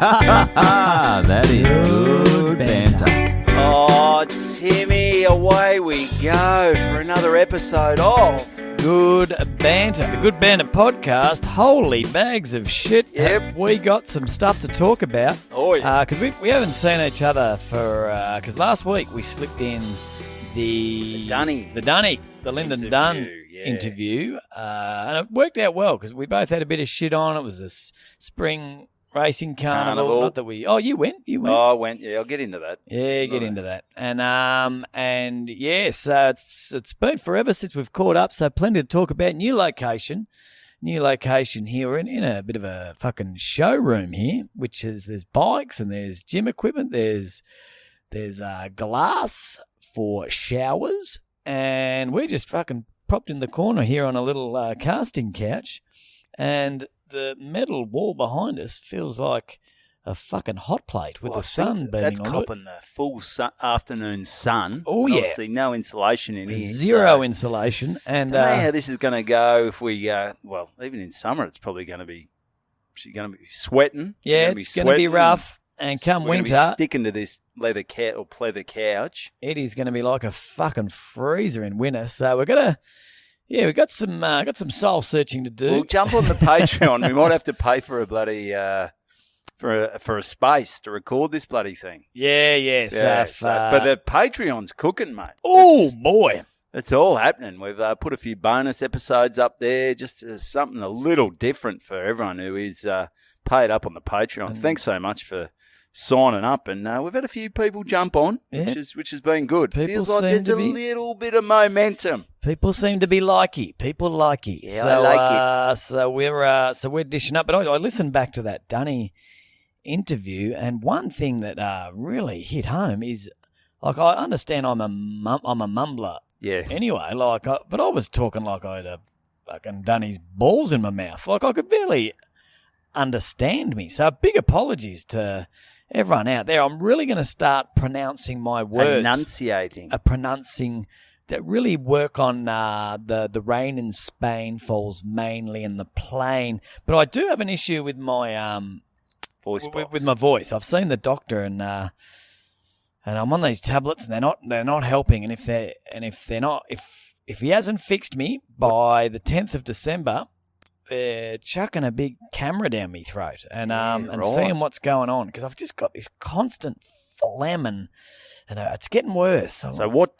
That is good banter. Oh, Timmy, away we go for another episode of Good Banter, the Good Banter podcast. Holy bags of shit. Yep. Have we got some stuff to talk about? Oh, yeah. Because we haven't seen each other for... Because last week we slipped in the Lyndon Dunn yeah. interview. And it worked out well because we both had a bit of shit on. It was a spring racing carnival. Not that we... Oh, you went? Oh, I went. Yeah, I'll get into that. Yeah, get into that. And yeah, so it's been forever since we've caught up, so plenty to talk about. New location here. We're in a bit of a fucking showroom here, which is there's bikes and there's gym equipment, there's glass for showers, and we're just fucking propped in the corner here on a little casting couch, and the metal wall behind us feels like a fucking hot plate with the sun beaming that's on it. copping the full afternoon sun. Oh, And yeah. Obviously, no insulation in here. Zero insulation. And I don't know how this is going to go if we, even in summer, it's probably going to be, she's going to be sweating. yeah, it's going to be rough. And come We're winter, going to be sticking to this leather couch. it is going to be like a fucking freezer in winter. So we're gonna, we've got some soul searching to do. We'll jump on the Patreon. We might have to pay for a bloody for a space to record this bloody thing. Yeah. But the Patreon's cooking, mate. Oh boy, It's all happening. We've put a few bonus episodes up there, just as something a little different for everyone who is paid up on the Patreon. Thanks so much for signing up, and we've had a few people jump on, which has been good. People Feels like seem there's to a be- little bit of momentum. people seem to be likey. People likey. Yeah, I like it. So we're dishing up. But I listened back to that Dunny interview, and one thing that really hit home is, like, I understand I'm a mumbler. Yeah. Anyway, but I was talking like I had a fucking Dunny's balls in my mouth. Like I could barely understand me. So big apologies to everyone out there. I'm really going to start pronouncing my words. Enunciating. Pronouncing that really work on the rain in Spain falls mainly in the plain. But I do have an issue with my Voice box. with my voice. I've seen the doctor and I'm on these tablets and they're not helping. And if he hasn't fixed me by the 10th of December, they're chucking a big camera down my throat and seeing what's going on, because I've just got this constant phlegm and it's getting worse. So what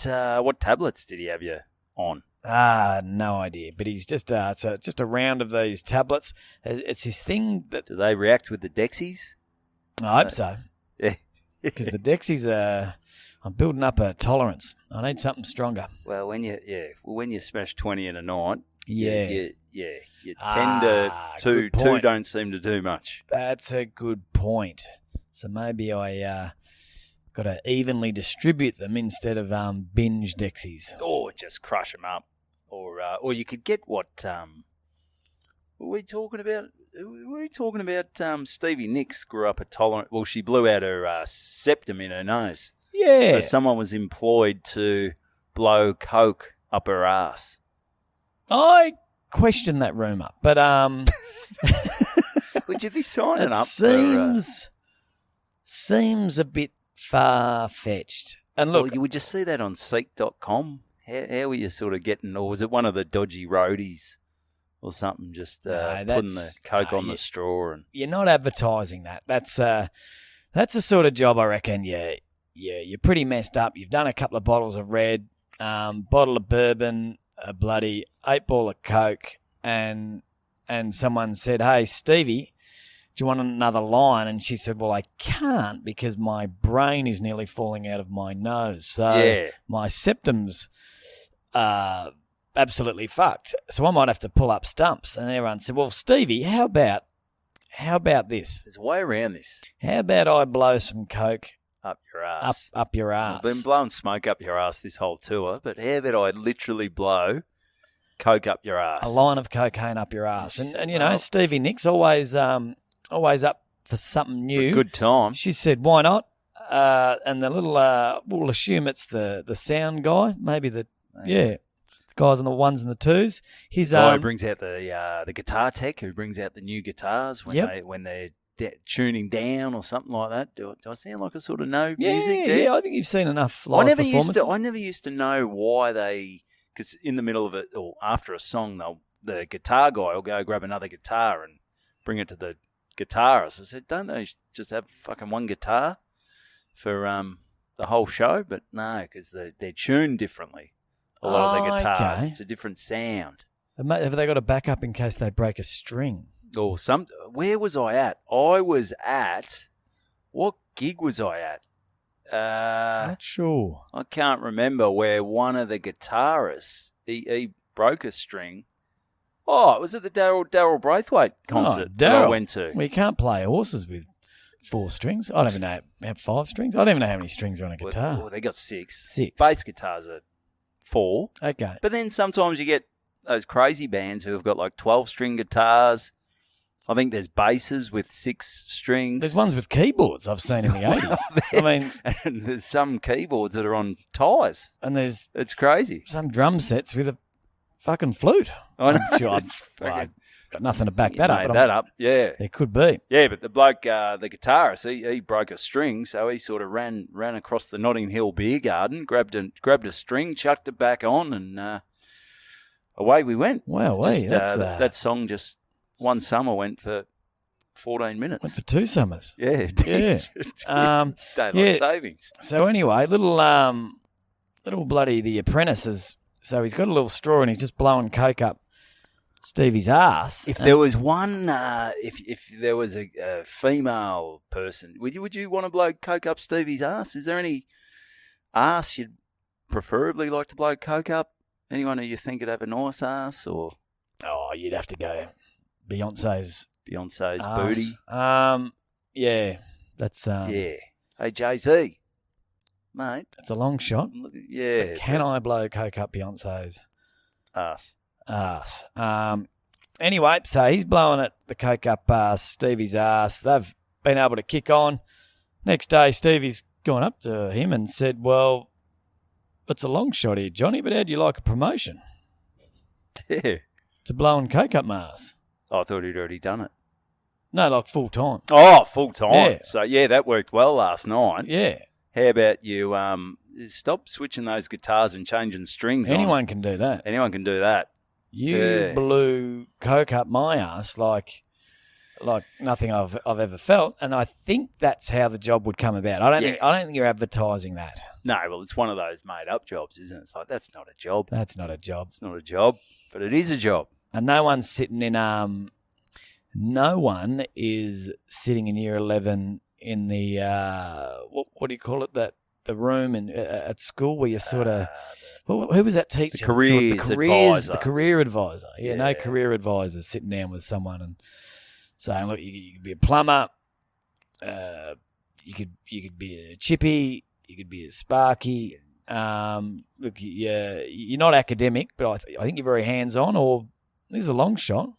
tablets did he have you on? No idea. But he's just it's just a round of these tablets. It's his thing that Do they react with the Dexies? I hope so. Yeah. Because the Dexies I'm building up a tolerance. I need something stronger. Well, when you smash 20 in a night, Yeah. you tend to good two point. don't seem to do much. That's a good point. So maybe I got to evenly distribute them instead of binge Dexies. Or just crush them up, or you could get what were we talking about? Stevie Nicks grew up a tolerant. Well, she blew out her septum in her nose. Yeah. So someone was employed to blow coke up her ass. I question that rumour, but Would you be signing it up? seems a bit far-fetched. And look, Would you see that on Seek.com? How were you sort of getting, or was it one of the dodgy roadies or something, just putting the coke on the straw? And you're not advertising that. That's the sort of job I reckon. You're pretty messed up. You've done a couple of bottles of red, bottle of bourbon, a bloody 8-ball of coke, and someone said, "Hey, Stevie, do you want another line?" And she said, "Well, I can't because my brain is nearly falling out of my nose. So my septum's absolutely fucked. So I might have to pull up stumps." And everyone said, "Well, Stevie, how about this? there's a way around this. How about I blow some coke Up your ass. up your ass?" I've been blowing smoke up your ass this whole tour, but how about I literally blow coke up your ass? A line of cocaine up your ass. And you know, Well- Stevie Nicks always up for something new. Good time. She said, "Why not?" And the little, we'll assume it's the sound guy, maybe the guys on the ones and the twos. His Guy who brings out the guitar tech, who brings out the new guitars when they're tuning down or something like that. Do I sound like I sort of know music there? Yeah, I think you've seen enough live performances. I never used to know why because in the middle of it or after a song, the guitar guy will go grab another guitar and bring it to the guitarist. I said, don't they just have fucking one guitar for the whole show? But no, because they're tuned differently. A lot of the guitars, okay. It's a different sound. Have they got a backup in case they break a string? Or where was I at? I was at, what gig was I at? Not sure. I can't remember where one of the guitarists, he broke a string. Oh, it was at the Daryl Braithwaite concert that I went to. Well, you can't play horses with 4 strings. I don't even know. Have 5 strings? I don't even know how many strings are on a guitar. Well, they got 6. 6. Bass guitars are 4. Okay. But then sometimes you get those crazy bands who have got like 12-string guitars. I think there's basses with 6 strings. There's ones with keyboards I've seen in the 80s. I mean, and there's some keyboards that are on ties. And it's crazy. Some drum sets with a fucking flute. I know. I'm sure I've got nothing to back that up. Made that up, yeah. There could be. Yeah, but the bloke, the guitarist, he broke a string, so he sort of ran across the Notting Hill beer garden, grabbed a string, chucked it back on, and away we went. Wow, that song just one summer went for 14 minutes. Went for 2 summers. Yeah. Yeah. Daylight savings. So anyway, little bloody the apprentice is. So he's got a little straw and he's just blowing coke up Stevie's ass. If there was one, if there was a female person, would you want to blow coke up Stevie's ass? Is there any ass you'd preferably like to blow coke up? Anyone who you think would have a nice ass, or? Oh, you'd have to go Beyonce's booty. Yeah, that's yeah. Hey, Jay-Z, mate, that's a long shot. Yeah. But can I blow coke up Beyonce's ass? Anyway, so he's blowing the coke up Stevie's ass. They've been able to kick on. Next day, Stevie's gone up to him and said, "Well, it's a long shot here, Johnny, but how'd you like a promotion?" Yeah. To blowing coke up my ass. I thought he'd already done it. No, like full time. Oh, full time. Yeah. So yeah, that worked well last night. Yeah. How about you stop switching those guitars and changing strings? Anyone can do that. Anyone can do that. You blew coke up my ass like nothing I've ever felt, and I think that's how the job would come about. I don't think you're advertising that. No, well, it's one of those made up jobs, isn't it? It's like that's not a job. That's not a job. It's not a job, but it is a job. And no one's sitting in no one is sitting in year 11 in the what do you call it, the room at school where you sort of who was that teacher? The career advisor. Yeah, no Yeah. career advisors sitting down with someone and saying, look, you could be a plumber, you could be a chippy, you could be a sparky. Look, you're not academic, but I think you're very hands on. Or this is a long shot.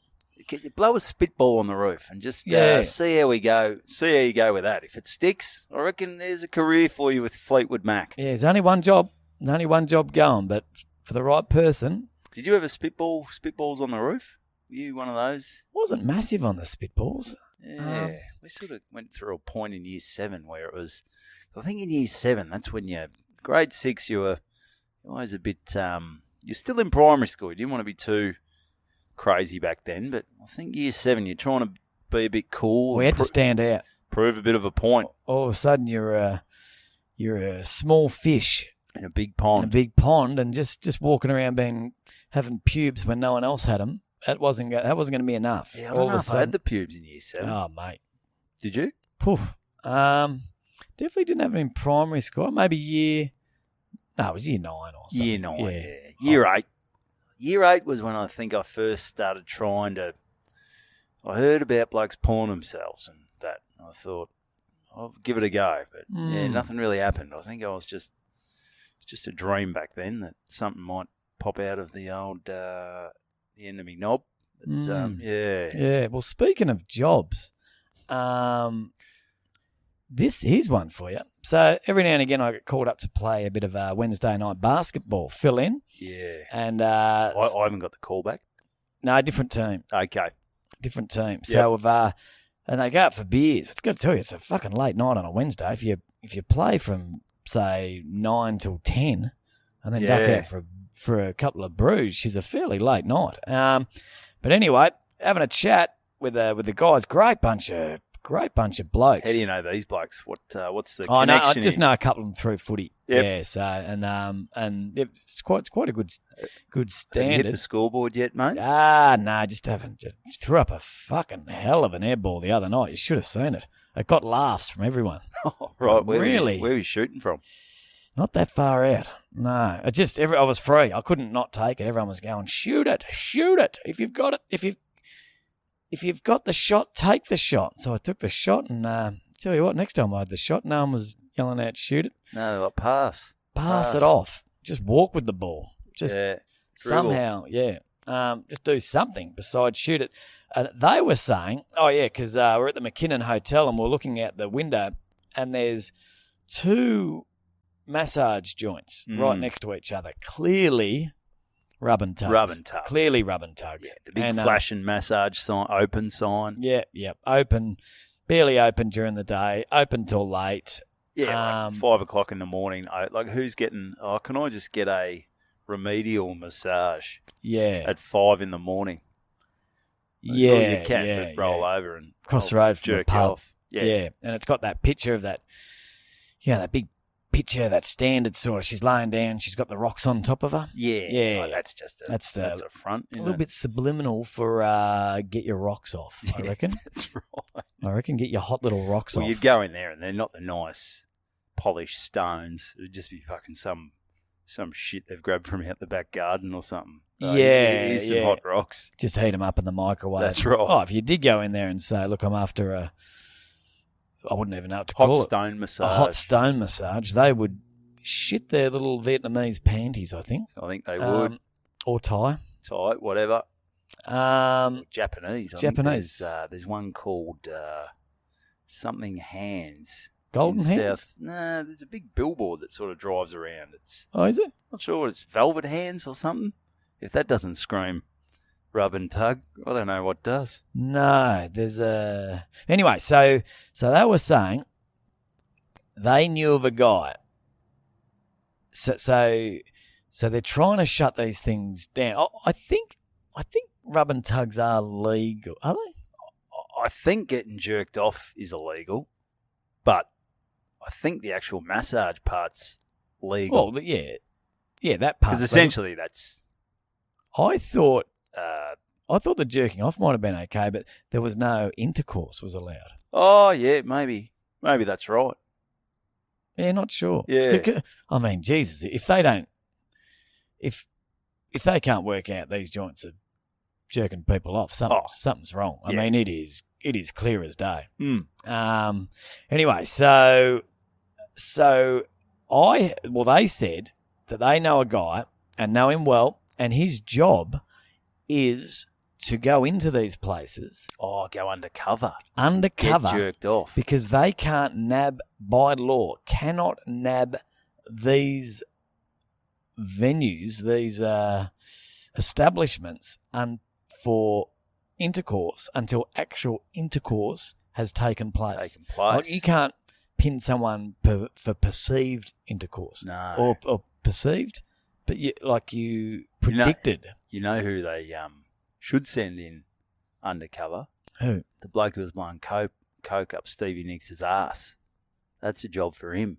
Can you blow a spitball on the roof and just see how we go? See how you go with that. If it sticks, I reckon there's a career for you with Fleetwood Mac. Yeah, there's only one job going, but for the right person. Did you ever spitballs on the roof? Were you one of those? Wasn't massive on the spitballs. Yeah, we sort of went through a point in year 7 where it was. I think in year 7, that's when grade 6, you were always a bit. You're still in primary school. You didn't want to be too crazy back then, but I think year 7, you're trying to be a bit cool. We had to stand out, prove a bit of a point. All of a sudden, you're a small fish in a big pond. And just walking around having pubes when no one else had them. That wasn't going to be enough. Yeah, I don't know if I had the pubes in year 7. Oh, mate. Did you? Poof. Definitely didn't have it in primary school. Maybe it was year 9 or something. Year 9, yeah. Year 8. Year 8 was when I think I first started trying to. I heard about blokes pawing themselves and that. And I thought, I'll give it a go. But yeah, nothing really happened. I think I was just a dream back then that something might pop out of the old the end of me knob. But, Yeah. Well, speaking of jobs, this is one for you. So every now and again, I get called up to play a bit of Wednesday night basketball, fill in. Yeah. And I haven't got the call back. No, different team. Okay. Different team. So and they go out for beers. It's got to tell you, it's a fucking late night on a Wednesday. If you play from say 9 till 10, and then duck out for a couple of brews, she's a fairly late night. But anyway, having a chat with the guys, great bunch of blokes. How do you know these blokes? What's the I connection? just know a couple of them through footy. Yep. Yeah, so and it's quite a good Have you standard. hit the scoreboard yet, mate? No, just haven't. Just threw up a fucking hell of an air ball the other night. You should have seen it. It got laughs from everyone. Oh, right. Where really? Where were you shooting from? Not that far out. No, I was free. I couldn't not take it. Everyone was going, shoot it. If you've got it, if you've got the shot, take the shot. So I took the shot, and tell you what, next time I had the shot, no one was yelling out, shoot it. No, like pass Pass it off. Just walk with the ball. Just dribble. somehow, just do something besides shoot it. They were saying, because we're at the McKinnon Hotel and we're looking out the window, and there's 2 massage joints right next to each other. Clearly rub and tugs. Clearly rub and tugs. Yeah, the big flashing massage sign, open sign. Yeah. Open, barely open during the day, open till late. Yeah, like 5 o'clock in the morning. Like, who's getting, can I just get a remedial massage at 5 in the morning? Yeah. You can roll over and cross the road from the jerk pub. off. Yeah, and it's got that picture of that, that big picture, that standard sort of, she's laying down, she's got the rocks on top of her. Yeah. That's just that's a front. A little bit subliminal for get your rocks off, I reckon. That's right. I reckon get your hot little rocks off. Well, you'd go in there and they're not the nice polished stones. It'd just be fucking some shit they've grabbed from out the back garden or something. So here's some hot rocks. Just heat them up in the microwave. That's right. Oh, if you did go in there and say, look, I'm after I wouldn't even know what to call it. A hot stone massage. They would shit their little Vietnamese panties, I think. I think they would. Or Thai. Thai, whatever. Japanese. Japanese. There's one called something Hands. Golden Hands? No, there's a big billboard that sort of drives around. Oh, is it? Not sure. It's Velvet Hands or something. If that doesn't scream rub and tug, I don't know what does. No, there's a... Anyway, so they were saying they knew of a guy. So they're trying to shut these things down. I think rub and tugs are legal. Are they? I think getting jerked off is illegal, but I think the actual massage part's legal. Well, yeah, that part. Because essentially that's... I thought the jerking off might have been okay, but there was no intercourse was allowed. Oh, yeah, maybe that's right. Yeah, not sure. Yeah. I mean, Jesus, if they can't work out these joints are jerking people off, something's wrong. I mean, it is clear as day. Anyway, so they said that they know a guy and know him well, and his job is to go into these places. Oh, go undercover. Undercover. Get jerked off. Because they can't by law, cannot nab these venues, these establishments, for intercourse until actual intercourse has taken place. Like, you can't pin someone for perceived intercourse. No. Or perceived, but you predicted. You know who they should send in undercover? Who? The bloke who was blowing coke up Stevie Nicks' ass. That's a job for him.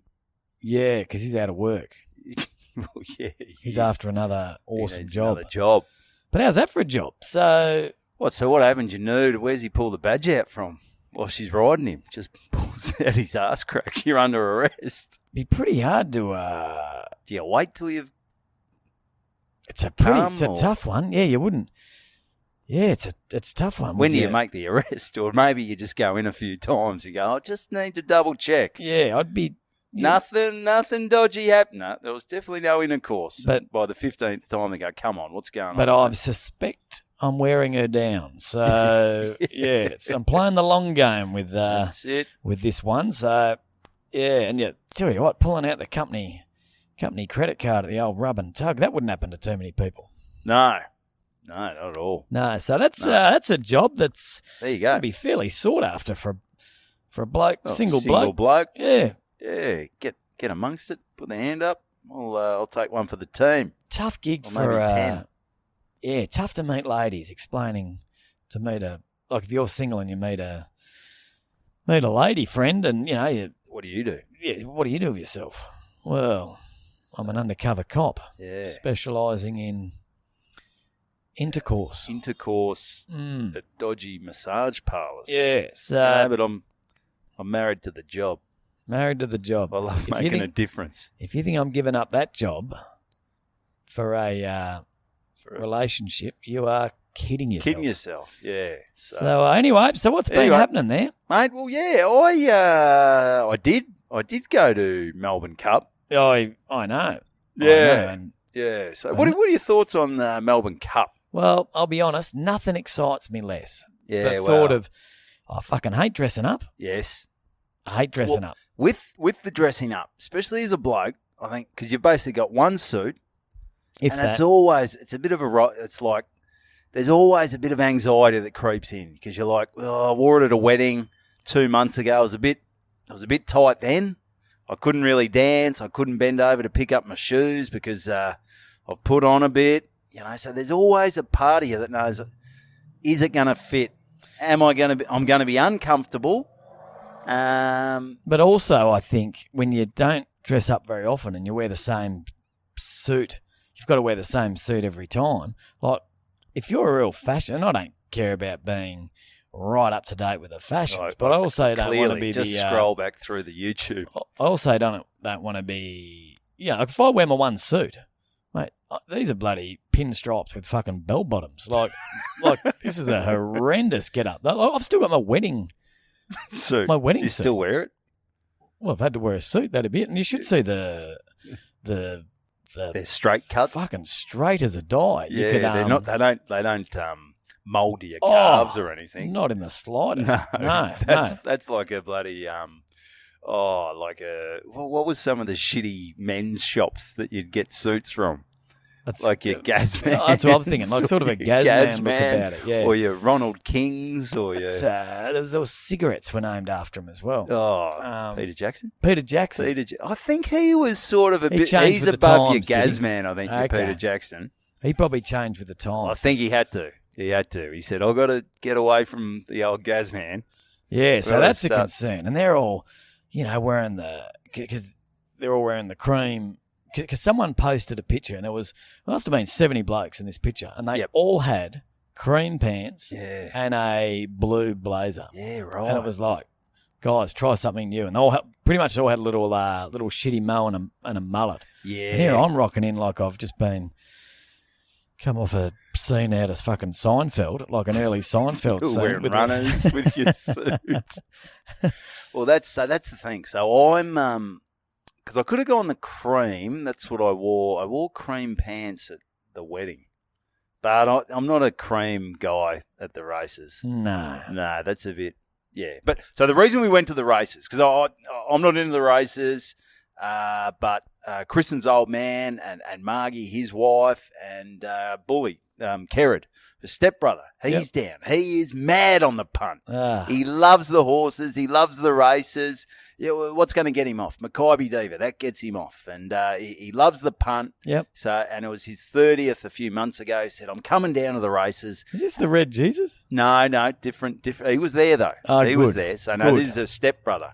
Yeah, because he's out of work. Well, yeah. He's after another awesome job. Another job. But how's that for a job? So what happened, you nude? Where's he pull the badge out from? Well, she's riding him. Just pulls out his ass crack. You're under arrest. It'd be pretty hard to... Do you wait till you've... It's a tough one. Yeah, you wouldn't... Yeah, it's a tough one. When do you make the arrest? Or maybe you just go in a few times. You go, I just need to double check. Yeah, I'd be... Nothing dodgy happened. No, there was definitely no intercourse. But by the 15th time, they go, come on, what's going on? But I suspect I'm wearing her down. So, I'm playing the long game with That's it. With this one. So, yeah, and tell you what, pulling out the company credit card at the old rub and tug, that wouldn't happen to too many people. No. No, not at all. No, so that's a job that's There you go. gonna be fairly sought after for a bloke, Oh, single bloke. bloke. Yeah, Yeah, get amongst it. Put the hand up. I'll take one for the team. tough gig Or for maybe 10. yeah, tough to meet ladies explaining to meet if you're single and you meet a lady friend and What do you do? what do you do with yourself? Well, I'm an undercover cop, Yeah. specialising in intercourse. Intercourse at dodgy massage parlours. Yeah, so No, but I'm married to the job. married to the job. I love If you making a think- difference. If you think I'm giving up that job for a relationship, you are kidding yourself. Kidding yourself. Yeah. So anyway, what's been Anyway. happening there? Mate, well, yeah, I did go to Melbourne Cup. I know. Yeah. I know. And, Yeah. So what are your thoughts on the Melbourne Cup? well, I'll be honest, nothing excites me less. Yeah, The well, thought of, I fucking hate dressing up. Yes. I hate dressing up. With the dressing up, especially as a bloke, I think, because you've basically got one suit, If and that, it's a bit of it's like, there's always a bit of anxiety that creeps in because you're like, I wore it at a wedding 2 months ago. It was a bit tight then. I couldn't really dance. I couldn't bend over to pick up my shoes because I've put on a bit. So there's always a part of you that knows, is it going to fit? I'm going to be uncomfortable. but also I think when you don't dress up very often and you wear the same suit, you've got to wear the same suit every time. Like, if you're a real fashion, and I don't care about being right up to date with the fashions, Right, but I also don't want to clearly, be just the. scroll back through the YouTube. I also don't want to be. If I wear my one suit, mate, these are bloody pinstripes with fucking bell bottoms. Like this is a horrendous get up. I've still got my wedding. Suit. My wedding Do you suit. still wear it? Well, I've had to wear a suit that a bit, and you should see the They're straight cut. fucking straight as a die. Yeah, You could, they're not. They don't mould your Oh, calves or anything. Not in the slightest. No. That's like a bloody what was some of the shitty men's shops that you'd get suits from? That's Like your Gazman. That's what I'm thinking. Like sort of a Gazman look about it. Yeah. Or your Ronald Kings, or your Those cigarettes were named after him as well. Peter Jackson. Peter Jackson. I think he was sort of a He bit. changed He's with the above times, your did he? Gazman. I think your Okay. Peter Jackson. He probably changed with the I times. think he had to. He said, "I've got to get away from the old Gazman." Yeah, so Well, that's a it's, concern. And they're all, wearing because they're all wearing the cream. Because someone posted a picture, and there must have been 70 blokes in this picture, and they Yep. all had cream pants Yeah. and a blue blazer. Yeah, right. And it was like, guys, try something new. And they all pretty much all had a little shitty mo and a mullet. yeah. And here I'm rocking in like I've just come off a scene out of fucking Seinfeld, like an early Seinfeld You're scene. wearing with runners with your suit. Well, that's the thing. So I'm because I could have gone the cream. That's what I wore. I wore cream pants at the wedding, but I'm not a cream guy at the races. No. No, that's a bit. Yeah, but so the reason we went to the races because I'm not into the races, but Kristen's old man and Margie, his wife, and Bully, Kerrod, the stepbrother, he's down. He is mad on the punt. He loves the horses. He loves the races. Yeah, what's going to get him off? Mackay Diva, that gets him off. And he loves the punt. Yep. So, and it was his 30th a few months ago. He said, I'm coming down to the races. Is this the Red Jesus? No, different. He was there, though. Oh, he good. was there. So, no, Good. this is a stepbrother,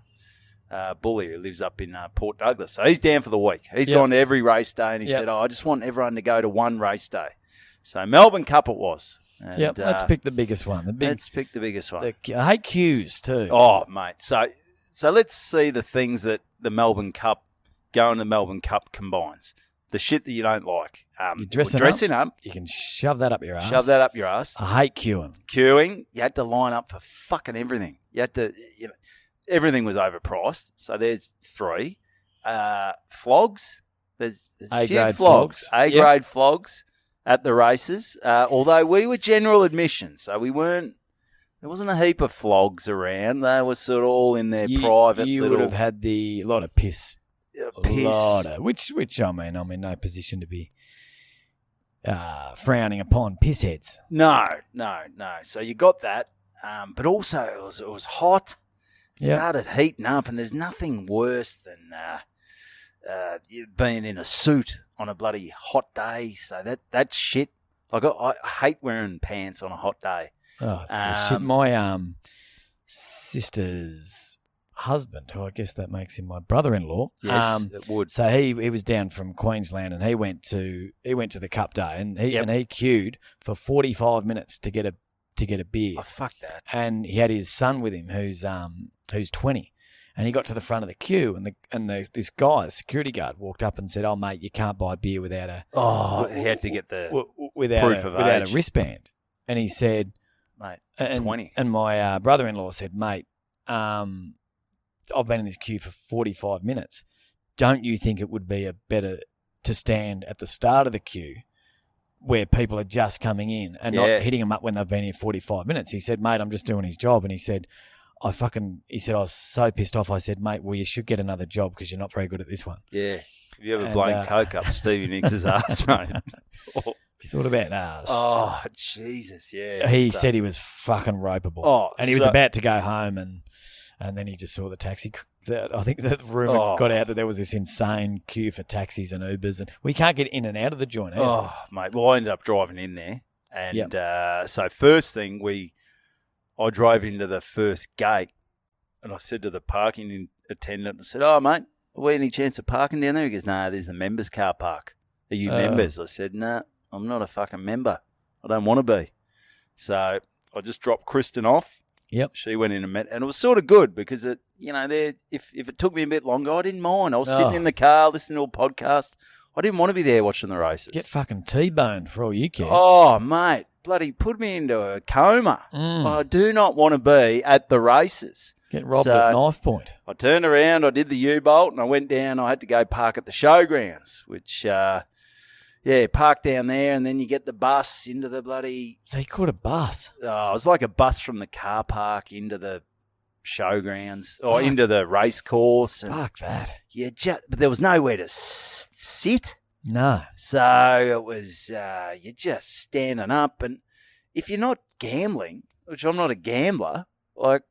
Bully, who lives up in Port Douglas. So, he's down for the week. He's Yep. gone to every race day, and he Yep. said, I just want everyone to go to one race day. So, Melbourne Cup it was. And, Yep, let's pick the biggest one. Let's pick the biggest one. I hate queues too. Oh, mate. So let's see the things that the Melbourne Cup, going to the Melbourne Cup combines. The shit that you don't like. You're dressing up. You can shove that up your ass. Shove that up your ass. I hate queuing. Queuing. You had to line up for fucking everything. You had to, everything was overpriced. So there's 3. Flogs. There's a few A-grade flogs. flogs. A-grade flogs at the races. Although we were general admission, so we weren't. There wasn't a heap of flogs around. They were sort of all in their private You little would have had the lot of piss. piss. Lot of, which I'm in no position to be. 'Cause, 'cause someone posted a picture and there was, I must have been 70 blokes in this picture, and they all had cream pants and a frowning upon pissheads. No. So you got that, but also it was hot. It started heating up, and there's nothing worse than you being in a suit on a bloody hot day. So that's shit. Like I hate wearing pants on a hot day. Oh, it's the shit. My sister's husband, who I guess that makes him my brother-in-law. Yes, it would. So he was down from Queensland, and he went to the Cup day, and he queued for 45 minutes to get a beer. Oh, fuck that. And he had his son with him, who's 20, and he got to the front of the queue, and this guy, a security guard, walked up and said, "Oh mate, you can't buy beer without a." Oh, he had to get the without proof of without age. a wristband, and he said, "Mate, 20." And my brother-in-law said, "Mate, I've been in this queue for 45 minutes. Don't you think it would be better to stand at the start of the queue where people are just coming in and not hitting them up when they've been here 45 minutes?" He said, "Mate, I'm just doing his job." And he said, I was so pissed off. I said, "Mate, well, you should get another job because you're not very good at this one." Yeah. Have you ever blown coke up Stevie Nicks' ass, mate? Have you thought about that? Oh, Jesus, yeah. He said he was fucking ropeable. Oh, and he was about to go home and then he just saw the taxi. I think the rumour got out that there was this insane queue for taxis and Ubers, and we can't get in and out of the joint. Oh, mate. Well, I ended up driving in there. And so first thing, I drove into the first gate, and I said to the parking attendant, I said, "Oh, mate, are we any chance of parking down there?" He goes, "No, there's the members' car park. Are you members?" I said, "No, I'm not a fucking member. I don't want to be." So I just dropped Kristen off. Yep. She went in and met, and it was sort of good because if it took me a bit longer, I didn't mind. I was sitting in the car listening to a podcast. I didn't want to be there watching the races. Get fucking T-boned for all you care. Oh, mate, bloody put me into a coma. I do not want to be at the races. Get robbed at knife point. I turned around, I did the U-bolt, and I went down. I had to go park at the showgrounds, which, park down there, and then you get the bus into the bloody... So you caught a bus? Oh, it was like a bus from the car park into the showgrounds or into the race course. And fuck that. But there was nowhere to sit. No. So it was you're just standing up, and if you're not gambling, which I'm not a gambler, like,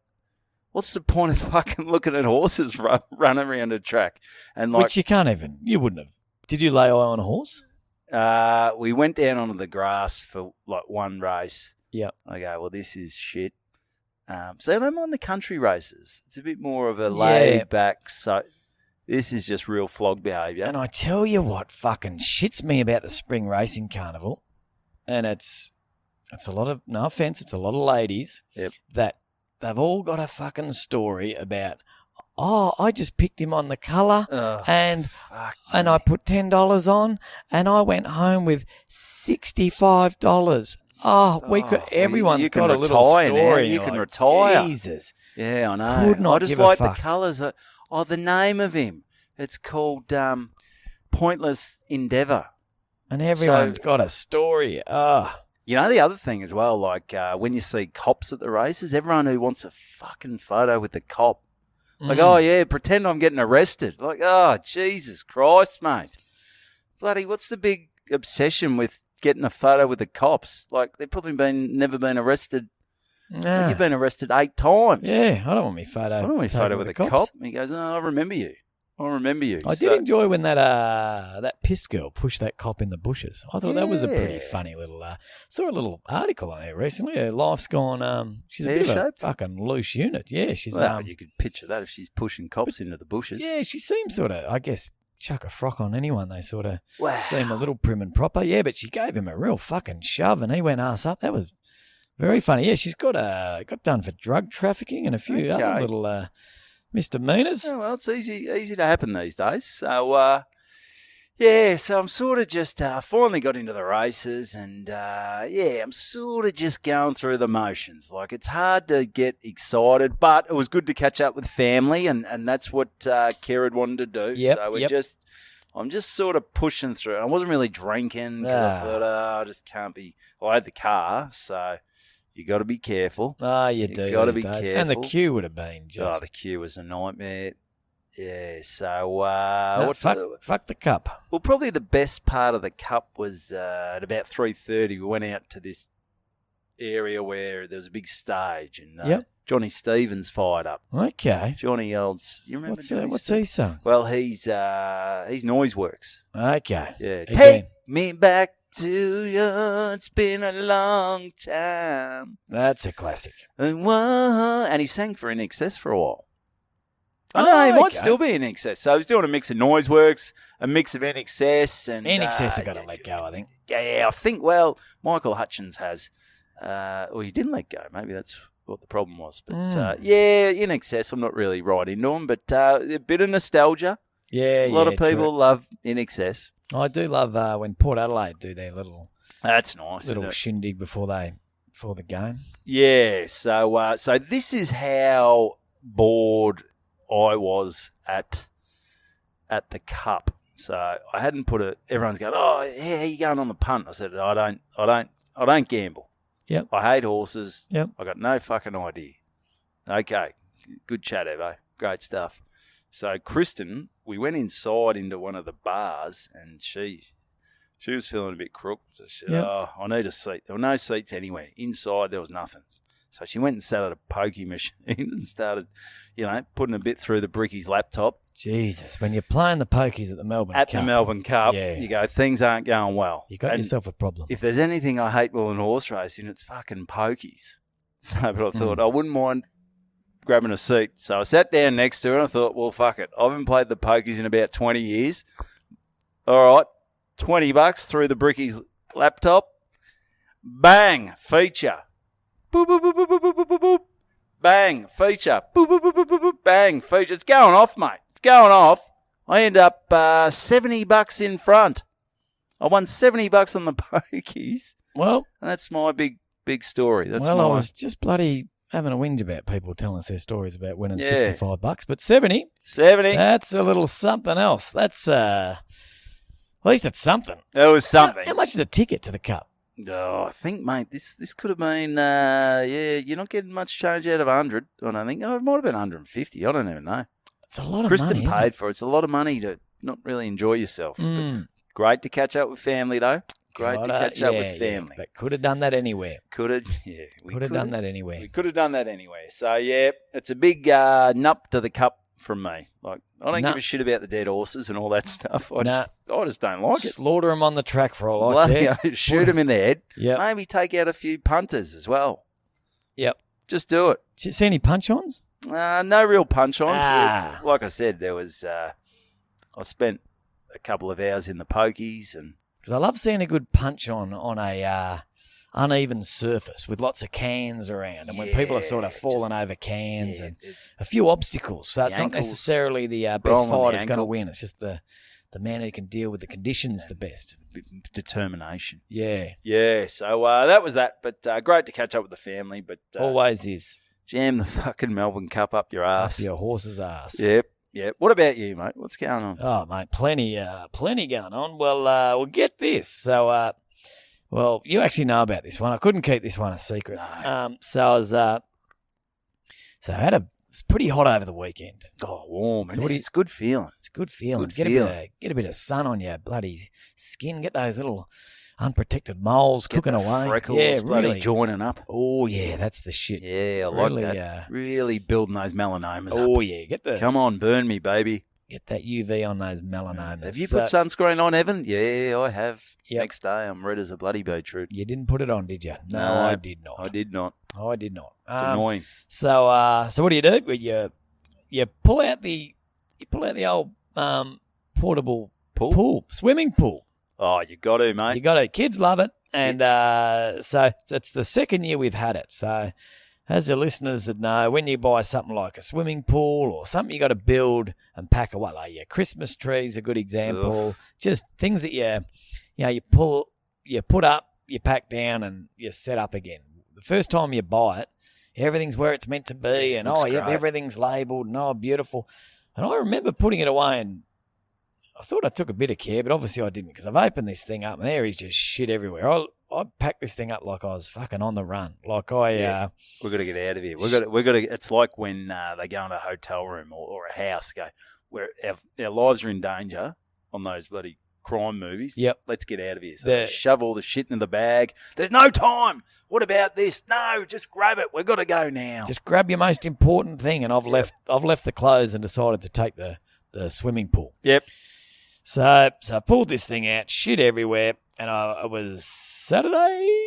what's the point of fucking looking at horses run around a track? And like, which you wouldn't have. Did you lay eye on a horse? We went down onto the grass for like one race. Yeah. I go, well, this is shit. So I don't mind the country races. It's a bit more of a laid back. So this is just real flog behaviour. And I tell you what fucking shits me about the spring racing carnival, and it's a lot of, no offence, it's a lot of ladies that they've all got a fucking story about, I just picked him on the colour and I put $10 on and I went home with $65. Everyone's got a little story. You can retire. Jesus. Yeah, I know. Could not I just give a like fuck. the colours. The name of him. It's called Pointless Endeavour. And everyone's got a story. You know, the other thing as well, like when you see cops at the races, everyone who wants a fucking photo with the cop. Like, pretend I'm getting arrested. Like, Jesus Christ, mate. Bloody, what's the big obsession with getting a photo with the cops? Like, they've probably never been arrested. Nah. You've been arrested 8 times. Yeah, I don't want me photo. I don't want me photo with a cops. cop. He goes, I remember you. I did enjoy when that pissed girl pushed that cop in the bushes. I thought that was a pretty funny little... saw a little article on there recently. Her life's gone... she's a bit of a fucking loose unit. Yeah, she's... Well, you could picture that if she's pushing cops into the bushes. Yeah, she seems sort of, I guess, chuck a frock on anyone. They sort of seem a little prim and proper. Yeah, but she gave him a real fucking shove and he went ass up. That was very funny. Yeah, she's got done for drug trafficking and a few other little... misdemeanors. Oh, well, it's easy to happen these days. So, so I'm sort of just finally got into the races and, I'm sort of just going through the motions. Like, it's hard to get excited, but it was good to catch up with family and that's what Kerrod wanted to do. I'm just sort of pushing through. I wasn't really drinking because I thought, I just can't be... Well, I had the car, so... You got to be careful. You do. Got to be careful. And the queue would have been just... the queue was a nightmare. Yeah, so No, fuck the cup. well, probably the best part of the cup was at about 3:30. We went out to this area where there was a big stage, and Yep. Johnny Stevens fired up. Okay. Johnny Olds, you remember? What's he sung? Well, he's Noise Works. Okay. Yeah, Again. take me back to you. It's been a long time. That's a classic. And he sang for In Excess for a while. I don't know, he might still be In Excess. So he was doing a mix of Noise Works, a mix of In Excess, and In Excess have got to let go, I think. Yeah, I think. Well, Michael Hutchins has. Well, he didn't let go. Maybe that's what the problem was. But yeah, In Excess, I'm not really right into him, but a bit of nostalgia. Yeah, A lot of people love In Excess. I do love when Port Adelaide do their little That's nice. little shindig before the game. Yeah. So this is how bored I was at the Cup. So I hadn't put it. Everyone's going, "Oh, yeah, how you going on the punt?" I said, "I don't gamble. Yep. I hate horses. Yep. I got no fucking idea." Okay, good chat, Evo. Great stuff. So Kristen, we went inside into one of the bars, and she was feeling a bit crook. So she said, Yep. "Oh, I need a seat." There were no seats anywhere. Inside, there was nothing. So she went and sat at a pokey machine and started, putting a bit through the bricky's laptop. Jesus, when you're playing the pokies at the Melbourne Cup. The Melbourne Cup, Yeah. you go, things aren't going well. You got And yourself a problem. if there's anything I hate more than horse racing, it's fucking pokies. So, but I thought I wouldn't mind grabbing a seat. So I sat down next to her and I thought, well, fuck it. I haven't played the pokies in about 20 years. All right, $20 through the bricky's laptop. Bang, feature. Boop, boop, boop, boop, boop, boop, boop, boop. Bang, feature. Boop, boop, boop, boop, boop, boop. Bang, feature. It's going off, mate. It's going off. I end up $70 in front. I won $70 on the pokies. Well, And that's my big story. That's I was just bloody having a whinge about people telling us their stories about winning $65, but 70. 70. That's a little something else. That's at least it's something. That was something. How much is a ticket to the Cup? Oh, I think, mate, this could have been, you're not getting much change out of 100. I don't think. Oh, it might have been 150. I don't even know. It's a lot of Kristen money. paid for it. It's a lot of money to not really enjoy yourself. But great to catch up with family, though. Great to catch up with family. But could have done that anywhere. Could have, yeah. We Could have done that anywhere. We could have done that anyway. So, yeah, it's a big nup to the Cup from me. Like, I don't give a shit about the dead horses and all that stuff. I just don't like it. Slaughter them on the track for all I care. Shoot them in the head. Yep. Maybe take out a few punters as well. Yep. Just do it. See any punch-ons? No real punch-ons. Ah. Like I said, there was. I spent a couple of hours in the pokies, and Because I love seeing a good punch-on a uneven surface with lots of cans around, and when people are sort of falling over cans and a few obstacles. So it's not necessarily the best fighter's going to win. It's just the man who can deal with the conditions the best. determination. Yeah. Yeah. So that was that. But great to catch up with the family. But Always is. Jam the fucking Melbourne Cup up your ass. Up your horse's ass. Yep. What about you, mate? What's going on? Oh, mate, plenty going on. Well, we'll get this. So, well, you actually know about this one. I couldn't keep this one a secret. No. So I was, it was pretty hot over the weekend. Oh, warm. So It's a good feeling. It's a good feeling. Good Get a bit of sun on your bloody skin. Get those little unprotected moles cooking away. Freckles, bloody joining up. Oh, yeah, that's the shit. Yeah, I like that. Really building those melanomas up. Oh, yeah. Come on, burn me, baby. Get that UV on those melanomas. Have you put sunscreen on, Evan? Yeah, I have. Yep. Next day, I'm red as a bloody beetroot. You didn't put it on, did you? No, I did not. I did not. I did not. It's annoying. So what do? You pull out the old portable pool, swimming pool. Oh, you got to, mate. You got to. Kids love it, and so it's the second year we've had it. So, as the listeners would know, when you buy something like a swimming pool or something you got to build and pack away, like your Christmas tree's a good example. Oof. Just things that you put up, you pack down, and you set up again. The first time you buy it, everything's where it's meant to be, and Looks great. everything's labelled, and beautiful. And I remember putting it away, and I thought I took a bit of care, but obviously I didn't, because I've opened this thing up, and there is just shit everywhere. I packed this thing up like I was fucking on the run. Like we've got to get out of here. We've got to. It's like when they go into a hotel room or a house. Go, our lives are in danger on those bloody crime movies. Yep. Let's get out of here. So they shove all the shit into the bag. There's no time. What about this? No, just grab it. We've got to go now. Just grab your most important thing, and I've left the clothes and decided to take the swimming pool. Yep. So I pulled this thing out, shit everywhere, and it was Saturday.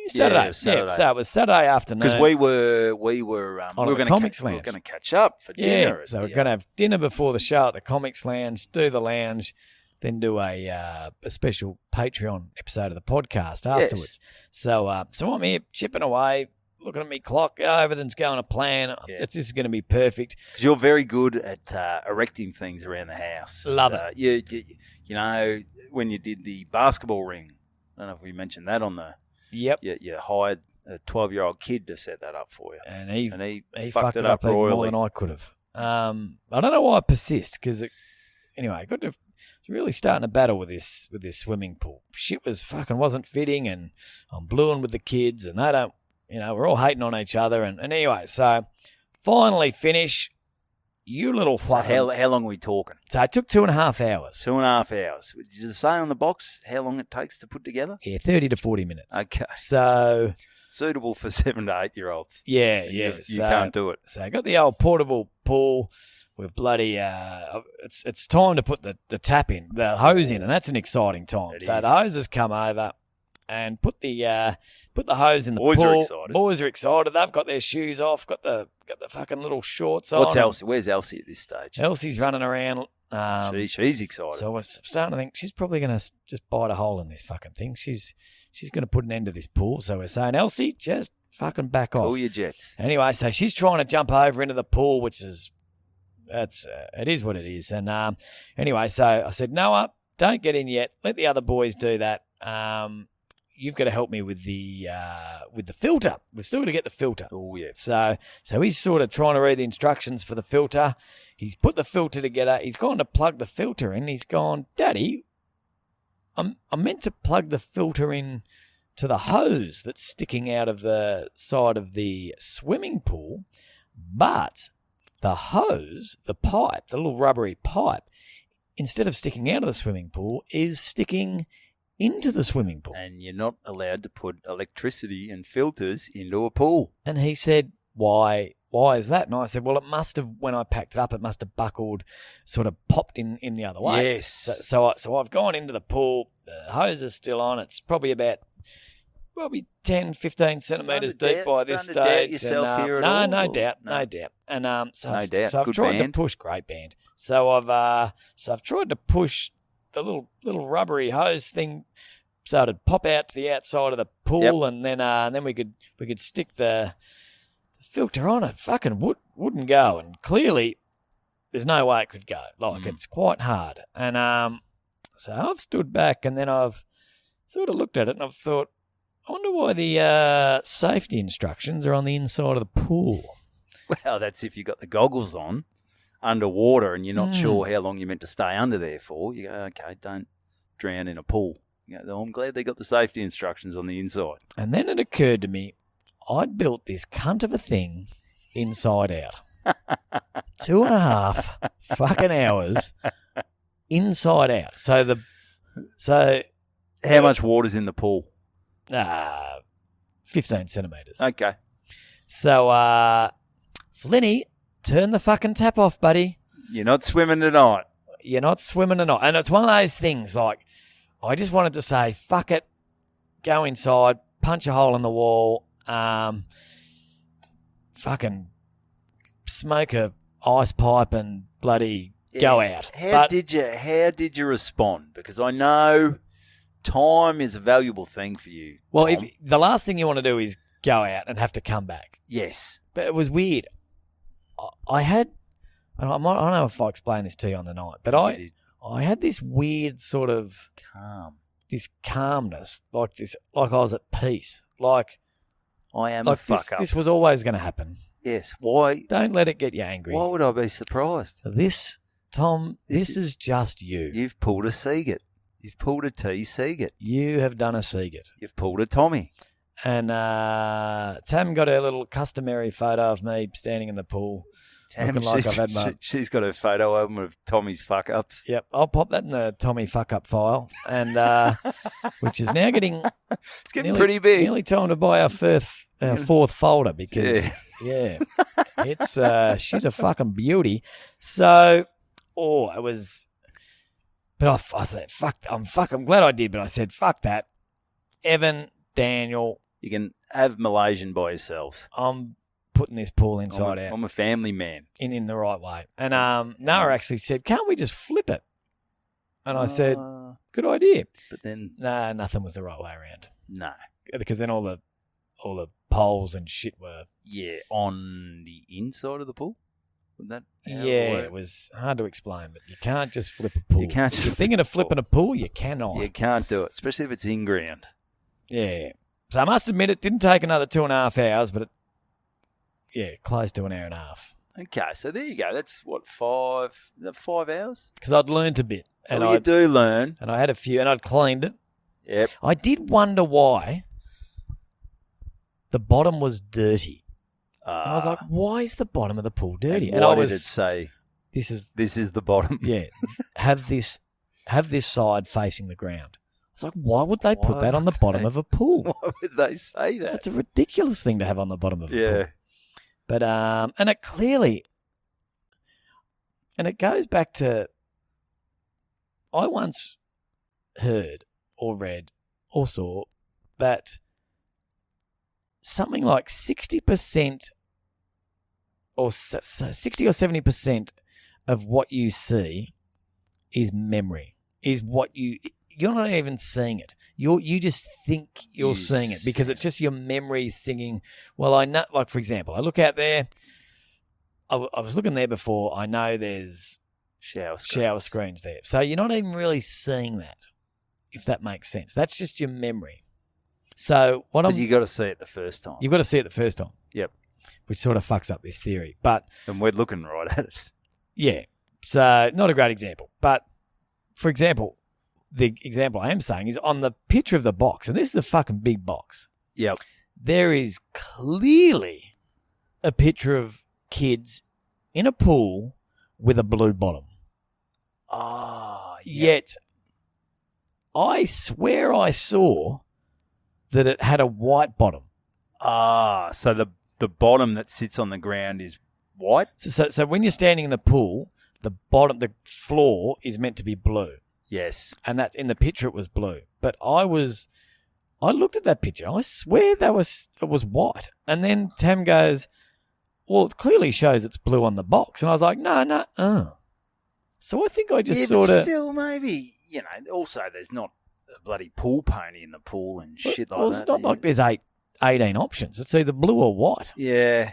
Saturday. Yeah, so it was Saturday afternoon. Because we were the Comics Lounge. We were going to catch up for dinner. Yeah, so we're going to have dinner before the show at the Comics Lounge, do the lounge, then do a special Patreon episode of the podcast afterwards. Yes. So I'm here chipping away, looking at me clock. Oh, everything's going to plan. Yeah. This is going to be perfect. Because you're very good at erecting things around the house. Love it. You know, when you did the basketball ring, I don't know if we mentioned that on the... Yep. You hired a 12-year-old kid to set that up for you. And he fucked it up even royally. more than I could have. I don't know why I persist, because I got to... It's really starting to battle with this swimming pool. Shit wasn't fitting, and I'm blueing with the kids, and they don't... we're all hating on each other. And anyway, so finally finish. You little fucker. So how long are we talking? So it took 2.5 hours. 2.5 hours. Did it say on the box how long it takes to put together? Yeah, 30 to 40 minutes. Okay. So... Suitable for 7 to 8 year olds. Yeah. You can't do it. So I got the old portable pool with bloody... it's time to put the tap in, the hose in, and that's an exciting time. The hoses come over and put the hose in the pool. Boys are excited. They've got their shoes off, got the fucking little shorts on. What's Elsie? Where's Elsie at this stage? Elsie's running around. She's excited. So I was starting to think she's probably going to just bite a hole in this fucking thing. She's going to put an end to this pool. So we're saying, Elsie, just fucking back off. Cool your jets. Anyway, so she's trying to jump over into the pool, which is it is what it is. And anyway, so I said, Noah, don't get in yet. Let the other boys do that. You've got to help me with the filter. We've still got to get the filter. Oh, yeah. So he's sort of trying to read the instructions for the filter. He's put the filter together. He's gone to plug the filter in. He's gone, Daddy, I'm meant to plug the filter in to the hose that's sticking out of the side of the swimming pool, but the hose, the pipe, the little rubbery pipe, instead of sticking out of the swimming pool, is sticking into the swimming pool. And you're not allowed to put electricity and filters into a pool. And he said, why is that? And I said, well, it must have, when I packed it up, it must have buckled, sort of popped in the other way. Yes. So I've gone into the pool. The hose is still on. It's probably 10, 15 centimetres deep by this stage. Doubt yourself here at all? No doubt. And so I've Good tried band. to push, great band. So I've tried to push the little rubbery hose thing so it'd pop out to the outside of the pool, and then we could stick the filter on it. Fucking wouldn't go, and clearly there's no way it could go. It's quite hard. And so I've stood back, and then I've sort of looked at it, and I've thought, I wonder why the safety instructions are on the inside of the pool. Well, that's if you've got the goggles on underwater and you're not sure how long you're meant to stay under there for. You go, okay, don't drown in a pool. You go, I'm glad they got the safety instructions on the inside. And then it occurred to me, I'd built this cunt of a thing inside out. 2.5 fucking hours inside out. So how much water's in the pool? 15 centimetres. Okay. So, Flinny, turn the fucking tap off, buddy. You're not swimming tonight. And it's one of those things, like, I just wanted to say, fuck it, go inside, punch a hole in the wall, fucking smoke a ice pipe and bloody go out. How did you respond? Because I know time is a valuable thing for you. Well, if the last thing you want to do is go out and have to come back. Yes. But it was weird. I don't know if I explained this to you on the night, but I had this weird sort of this calmness, like I was at peace. Like I am a fuck up. This was always going to happen. Yes. Why? Don't let it get you angry. Why would I be surprised? This, Tom, this is just you. You've pulled a Siegert. You've pulled a T Siegert. You have done a Siegert. You've pulled a Tommy. And Tam got a little customary photo of me standing in the pool Looking like I've had my... she's got a photo album of Tommy's fuck-ups. Yep, I'll pop that in the Tommy fuck-up file, and which is now getting... It's getting pretty big. Nearly time to buy our fourth folder because, it's she's a fucking beauty. So, it was... But I said, fuck, I'm glad I did, but I said, fuck that. Evan, Daniel... You can have Malaysian by yourselves. I'm putting this pool inside out. I'm a family man. In the right way. And Noah actually said, can't we just flip it? And I said, good idea. But then... Nah, nothing was the right way around. No. Because then all the poles and shit were... Yeah, on the inside of the pool? It was hard to explain, but you can't just flip a pool. You can't if you're thinking of flipping a pool, you cannot. You can't do it, especially if it's in ground. Yeah. So I must admit it didn't take another 2.5 hours, but close to an hour and a half. Okay, so there you go. That's what, 5 hours? Because I'd learnt a bit. And you do learn. And I had a few, and I'd cleaned it. Yep. I did wonder why the bottom was dirty. And I was like, why is the bottom of the pool dirty? And why did it say, this is the bottom? Yeah. have this side facing the ground. I was like, why would they put that on the bottom of a pool? Why would they say that? It's a ridiculous thing to have on the bottom of a pool. Yeah. But, and it clearly, and it goes back to, I once heard or read or saw that something like 60% or 60 or 70% of what you see is memory, is what you're not even seeing it. You just think you're seeing it because it's just your memory thinking, well, I know, like, for example, I look out there, I was looking there before, I know there's shower screens there. So you're not even really seeing that, if that makes sense. That's just your memory. So but you got to see it the first time. You've got to see it the first time. Yep. Which sort of fucks up this theory. And we're looking right at it. Yeah. So not a great example. But, for example, the example I am saying is on the picture of the box, and this is a fucking big box. Yep. There is clearly a picture of kids in a pool with a blue bottom. Oh, Yet, I swear I saw that it had a white bottom. So the bottom that sits on the ground is white? So when you're standing in the pool, the floor is meant to be blue. Yes. And that in the picture it was blue. But I looked at that picture. I swear it was white. And then Tam goes, well, it clearly shows it's blue on the box. And I was like, no. So I think I just sort of... but still, maybe, also there's not a bloody pool pony in the pool and shit like that. Well, it's not like there's 18 options. It's either blue or white. Yeah.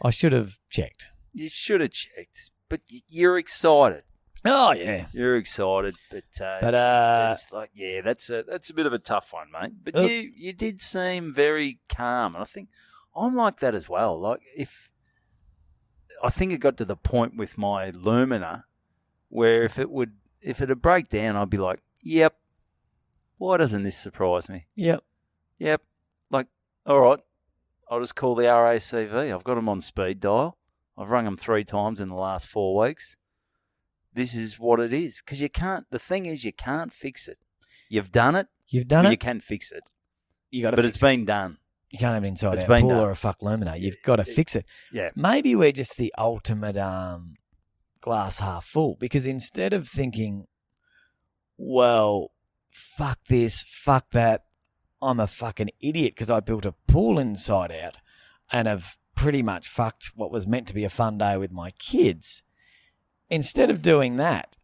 I should have checked. You should have checked. But you're excited. Oh, yeah. You're excited, but it's like, that's a bit of a tough one, mate. But you did seem very calm, and I think I'm like that as well. Like I think it got to the point with my Lumina where if it'd break down, I'd be like, yep, why doesn't this surprise me? Yep. Like, all right, I'll just call the RACV. I've got them on speed dial. I've rung them 3 times in the last 4 weeks. This is what it is. Because the thing is, you can't fix it. You've done it. You can fix it. But it's been done. You can't have an inside-out pool or a fuck Lumina. You've got to fix it. Yeah. Maybe we're just the ultimate glass half full. Because instead of thinking, well, fuck this, fuck that, I'm a fucking idiot because I built a pool inside out and have pretty much fucked what was meant to be a fun day with my kids. Instead of doing that,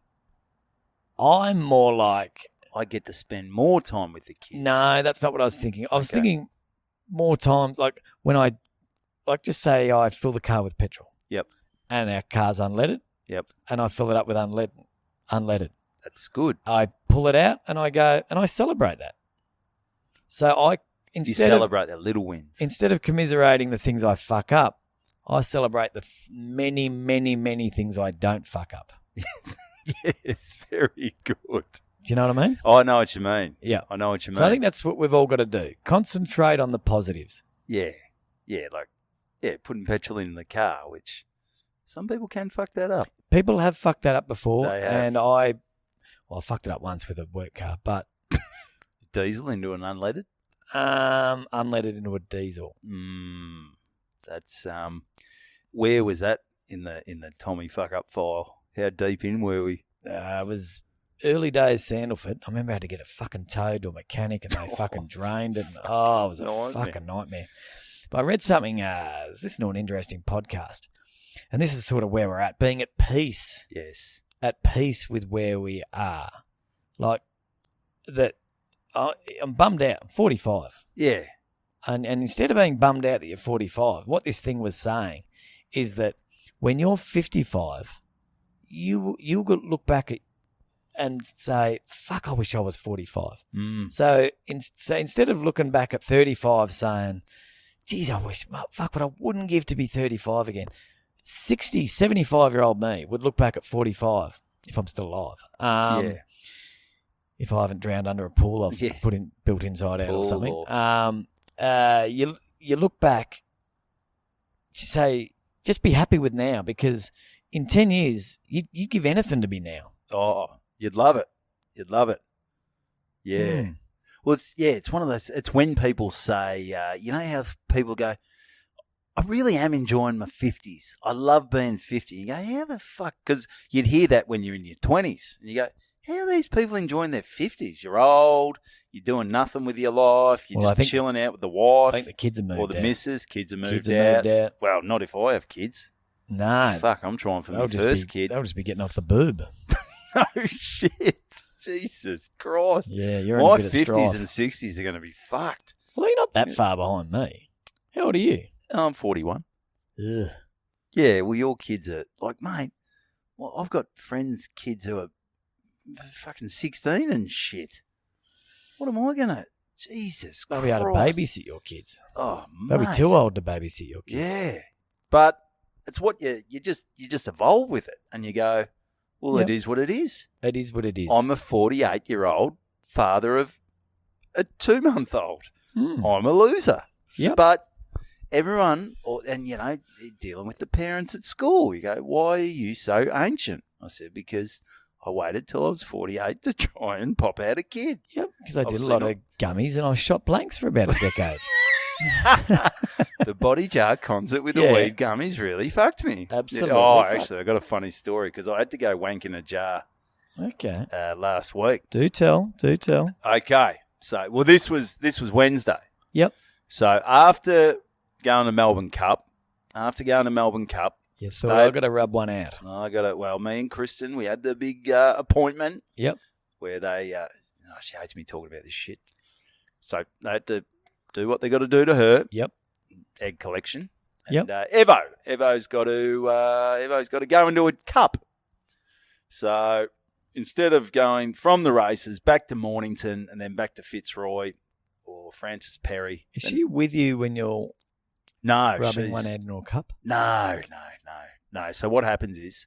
I'm more like... I get to spend more time with the kids. No, that's not what I was thinking. I was thinking more times, like when just say I fill the car with petrol. Yep. And our car's unleaded. Yep. And I fill it up with unleaded. That's good. I pull it out and I go and I celebrate that. So you celebrate the little wins. Instead of commiserating the things I fuck up, I celebrate the many, many, many things I don't fuck up. Yes, very good. Do you know what I mean? I know what you mean. Yeah. I know what you mean. So I think that's what we've all got to do. Concentrate on the positives. Yeah. Putting petrol in the car, which Some people can fuck that up. People have fucked that up before, They have. and I fucked it up once with a work car, but Diesel into an unleaded? unleaded into a diesel. That's where was that in the Tommy fuck up file? How deep in were we? It was early days Sandalford. I remember I had to get it fucking towed to a mechanic, and they fucking drained it. And, it was a fucking nightmare. But I read something. I was listening to an interesting podcast, and this is sort of where we're at, being at peace. Yes. At peace with where we are. Like, that. I'm bummed out. I'm 45. Yeah. And instead of being bummed out that you're 45, what this thing was saying is that when you're 55, you look back at and say, fuck, I wish I was 45. So instead of looking back at 35 saying, geez, I wish, fuck, what I wouldn't give to be 35 again. 60, 75-year-old me would look back at 45 if I'm still alive. Yeah. If I haven't drowned under a pool I've built inside out or something. You look back, say, just be happy with now, because in 10 years, you'd give anything to be now. Oh, you'd love it. You'd love it. Yeah. Well, it's one of those, it's when people say, you know how people go, I really am enjoying my 50s. I love being 50. You go, how the fuck? Because you'd hear that when you're in your 20s. And you go, how are these people enjoying their 50s? You're old. You're doing nothing with your life. You're just chilling out with the wife. I think the kids have moved out. Or the missus. Kids have moved out. Well, not if I have kids. No. Fuck, I'm trying for my first kid. They'll just be getting off the boob. Oh, shit. Jesus Christ. Yeah, you're my in a bit of strife. My 50s and 60s are going to be fucked. Well, you're not that far behind me. How old are you? I'm 41. Ugh. Yeah, well, your kids are like, mate, well, I've got friends' kids who are fucking 16 and shit. What am I going to... Jesus Christ. They'll be able to babysit your kids. Oh, They'll be too old to babysit your kids. Yeah. But it's what you just evolve with it, and you go, well, It is what it is. It is what it is. I'm a 48-year-old father of a 2-month-old. I'm a loser. Yep. But everyone, and you know, dealing with the parents at school, you go, why are you so ancient? I said, because I waited till I was 48 to try and pop out a kid. Yep, because I did a lot of gummies and I shot blanks for about a decade. The body jar concert with the weed gummies really fucked me. Absolutely. Oh, actually, I got a funny story because I had to go wank in a jar. Okay. Last week. Do tell. Okay. So, well, this was Wednesday. Yep. So after going to Melbourne Cup, yeah, so I've got to rub one out. Well, me and Kristen, we had the big appointment. Yep. Where they, she hates me talking about this shit. So they had to do what they got to do to her. Yep. Egg collection. Yep. And Evo's got to go into a cup. So instead of going from the races back to Mornington and then back to Fitzroy or Francis Perry. Is she with you when you're rubbing one out into a cup? No. So what happens is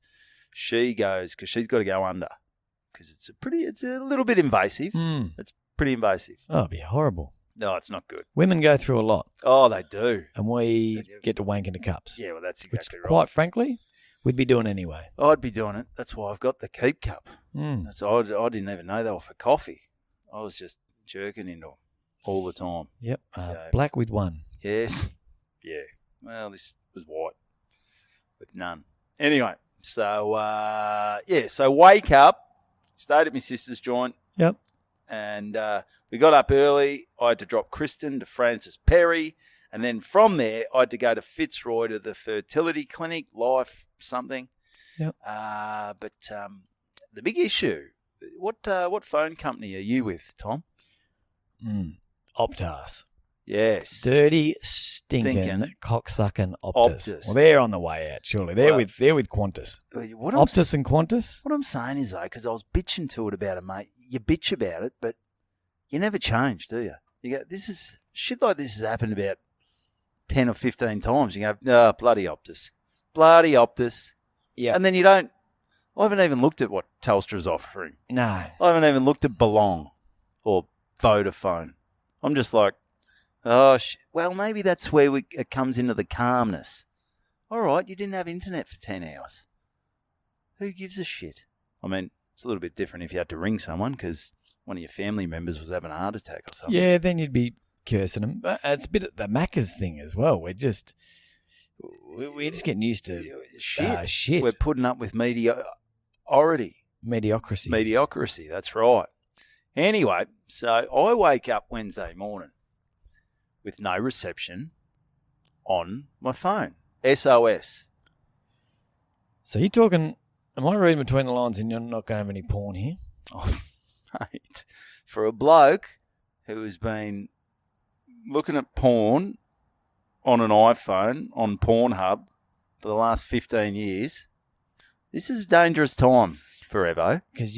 she goes, because she's got to go under, because it's a little bit invasive. It's pretty invasive. Oh, it'd be horrible. No, it's not good. Women go through a lot. Oh, they do. And we get to wank into cups. Yeah, well, that's exactly right. Quite frankly, we'd be doing anyway. I'd be doing it. That's why I've got the Keep Cup. I didn't even know they were for coffee. I was just jerking into them all the time. Yep. Black with one. Yes. Yeah. Well, this was white with none. Anyway, so, so wake up, stayed at my sister's joint. Yep. And we got up early. I had to drop Kristen to Francis Perry. And then from there, I had to go to Fitzroy to the fertility clinic, Life something. Yep. But the big issue, what phone company are you with, Tom? Optus. Yes. Dirty, stinking, cocksucking Optus. Well, they're on the way out, surely. They're with Qantas. Optus and Qantas? What I'm saying is, though, because I was bitching to it about it, mate. You bitch about it, but you never change, do you? You go, shit like this has happened about 10 or 15 times. You go, bloody Optus. Bloody Optus. Yeah. And then I haven't even looked at what Telstra's offering. No. I haven't even looked at Belong or Vodafone. I'm just like, oh, well, maybe that's where it comes into the calmness All right, you didn't have internet for 10 hours. Who gives a shit? I mean, it's a little bit different if you had to ring someone because one of your family members was having a heart attack or something. Yeah, then you'd be cursing them. But it's a bit of the Macca's thing as well. We're just getting used to shit. We're putting up with mediocrity. Mediocrity, that's right. Anyway, so I wake up Wednesday morning with no reception on my phone. SOS. So you're talking, am I reading between the lines and you're not going to have any porn here? Oh, mate. For a bloke who has been looking at porn on an iPhone, on Pornhub, for the last 15 years, this is a dangerous time for Evo. Because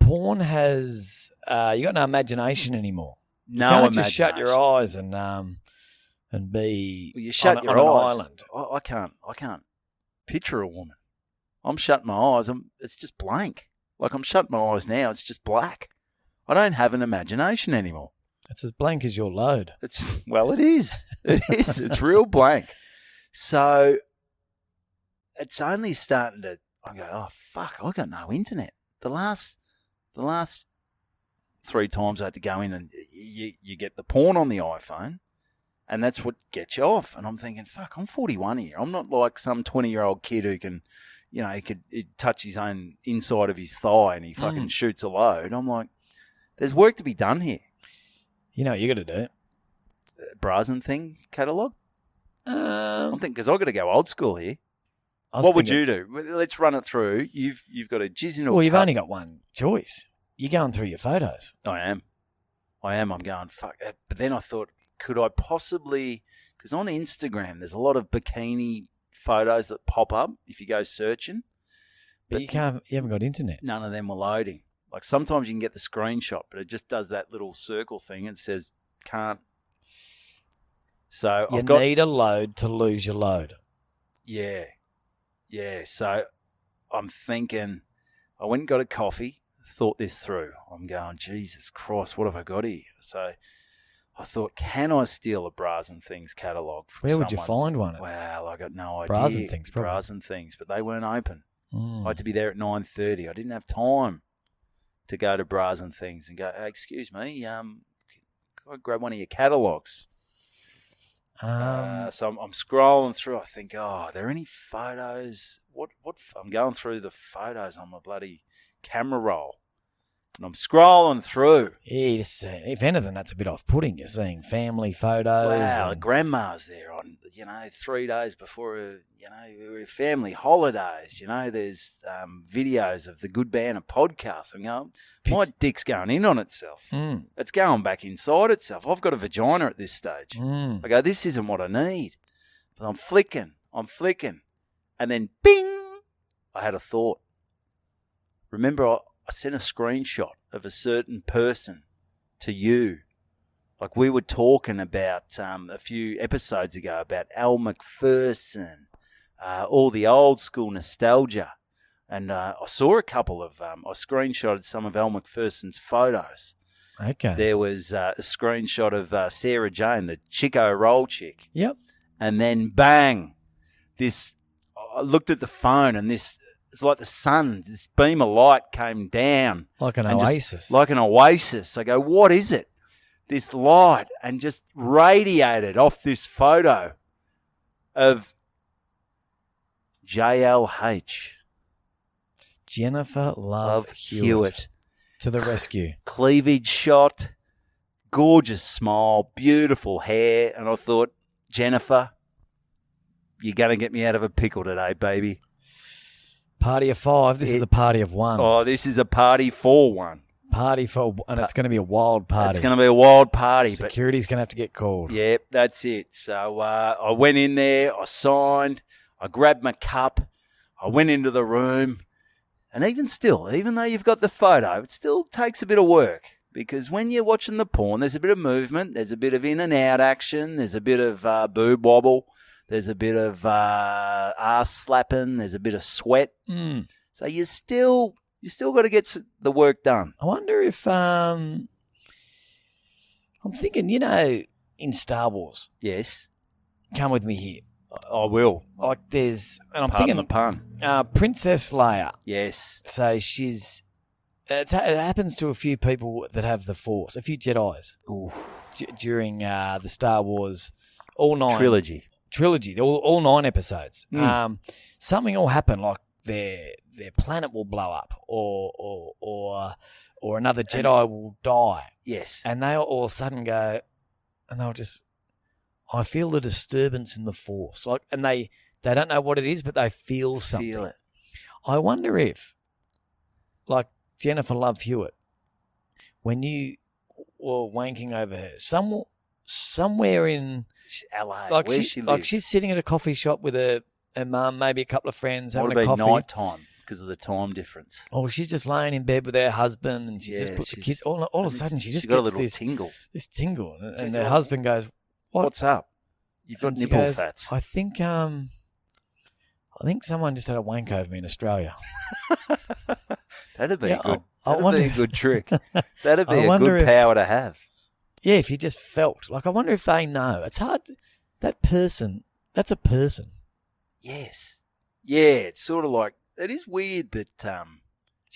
porn has, you got no imagination anymore. No you can't imagination. just shut your eyes and be you shut on your an eyes. island. I can't picture a woman. I'm shutting my eyes. It's just blank. Like I'm shutting my eyes now. It's just black. I don't have an imagination anymore. It's as blank as your load. It is. It is. It's real blank. So it's only starting to. I go, oh fuck! I got no internet. The last 3 times I had to go in and you get the porn on the iPhone, and that's what gets you off. And I'm thinking, fuck, I'm 41 here. I'm not like some 20-year-old kid who can, he'd touch his own inside of his thigh and he fucking shoots a load. I'm like, there's work to be done here. You know what you got to do? Bras and thing catalogue? I'm thinking, because I've got to go old school here. What would you do? Let's run it through. You've got to jizz in a Well, you've only got one choice. You're going through your photos. I am. I'm going, fuck. But then I thought, could I possibly, because on Instagram, there's a lot of bikini photos that pop up if you go searching. But you haven't got internet. None of them were loading. Like sometimes you can get the screenshot, but it just does that little circle thing and says can't. So you need a load to lose your load. Yeah. So I'm thinking, I went and got a coffee, thought this through. I'm going, Jesus Christ, what have I got here? So I thought, can I steal a Bras and Things catalogue from Where would you find one? Well, I got no idea. Bras and Things, probably. Bras and Things, but they weren't open. I had to be there at 9:30. I didn't have time to go to Bras and Things and go, hey, excuse me, can I grab one of your catalogues? So I'm scrolling through. I think, are there any photos? What? I'm going through the photos on my bloody camera roll, and I'm scrolling through. Yeah, if anything, that's a bit off-putting. You're seeing family photos. Wow, the grandma's there on 3 days before family holidays. There's videos of the Good Banter podcast. I'm going, my dick's going in on itself. It's going back inside itself. I've got a vagina at this stage. I go, this isn't what I need. But I'm flicking, and then bing, I had a thought. Remember, I sent a screenshot of a certain person to you. Like we were talking about a few episodes ago about Al McPherson, all the old school nostalgia. And I saw a couple of, I screenshotted some of Al McPherson's photos. Okay. There was a screenshot of Sarah Jane, the Chico Roll chick. Yep. And then bang, I looked at the phone and it's like the sun, this beam of light came down. Like an oasis. Like an oasis. I go, what is it? This light, and just radiated off this photo of JLH. Jennifer Love Hewitt. To the rescue. Cleavage shot, gorgeous smile, beautiful hair. And I thought, Jennifer, you're going to get me out of a pickle today, baby. Party of 5. This is a party of 1. Oh, this is a party for 1. Party for, and it's going to be a wild party. It's going to be a wild party. Security's going to have to get called. Yep, that's it. So I went in there, I signed, I grabbed my cup, I went into the room, and even though you've got the photo, it still takes a bit of work because when you're watching the porn, there's a bit of movement, there's a bit of in and out action, there's a bit of boob wobble, there's a bit of ass slapping, there's a bit of sweat. So you still got to get the work done. I wonder if I'm thinking, in Star Wars. Yes. come with me here. I will. Like there's, and I'm Pardon the thinking pun. Princess Leia. Yes. So she's. It happens to a few people that have the Force, a few Jedis during the Star Wars all 9 trilogy, all 9 episodes. Something will happen, like their planet will blow up, or another Jedi will die. Yes, and they'll all of a sudden go, and they'll just, I feel the disturbance in the Force, like, and they don't know what it is, but they feel something. Feel it. I wonder if, like Jennifer Love Hewitt, when you were wanking over her, somewhere in LA, like where she lives. Like she's sitting at a coffee shop with her mum, maybe a couple of friends, having a coffee. Night time because of the time difference. Oh, she's just laying in bed with her husband, and she's just put the kids. All of a sudden, she just got gets a little tingle. This tingle, and her husband goes, What's up? You've got nipple fats. I think someone just had a wank over me in Australia. That'd be good. That'd be a good trick. That'd be a good power to have. Yeah, if you just felt. Like, I wonder if they know. It's hard. That's a person. Yes. Yeah, it's sort of like, it is weird that,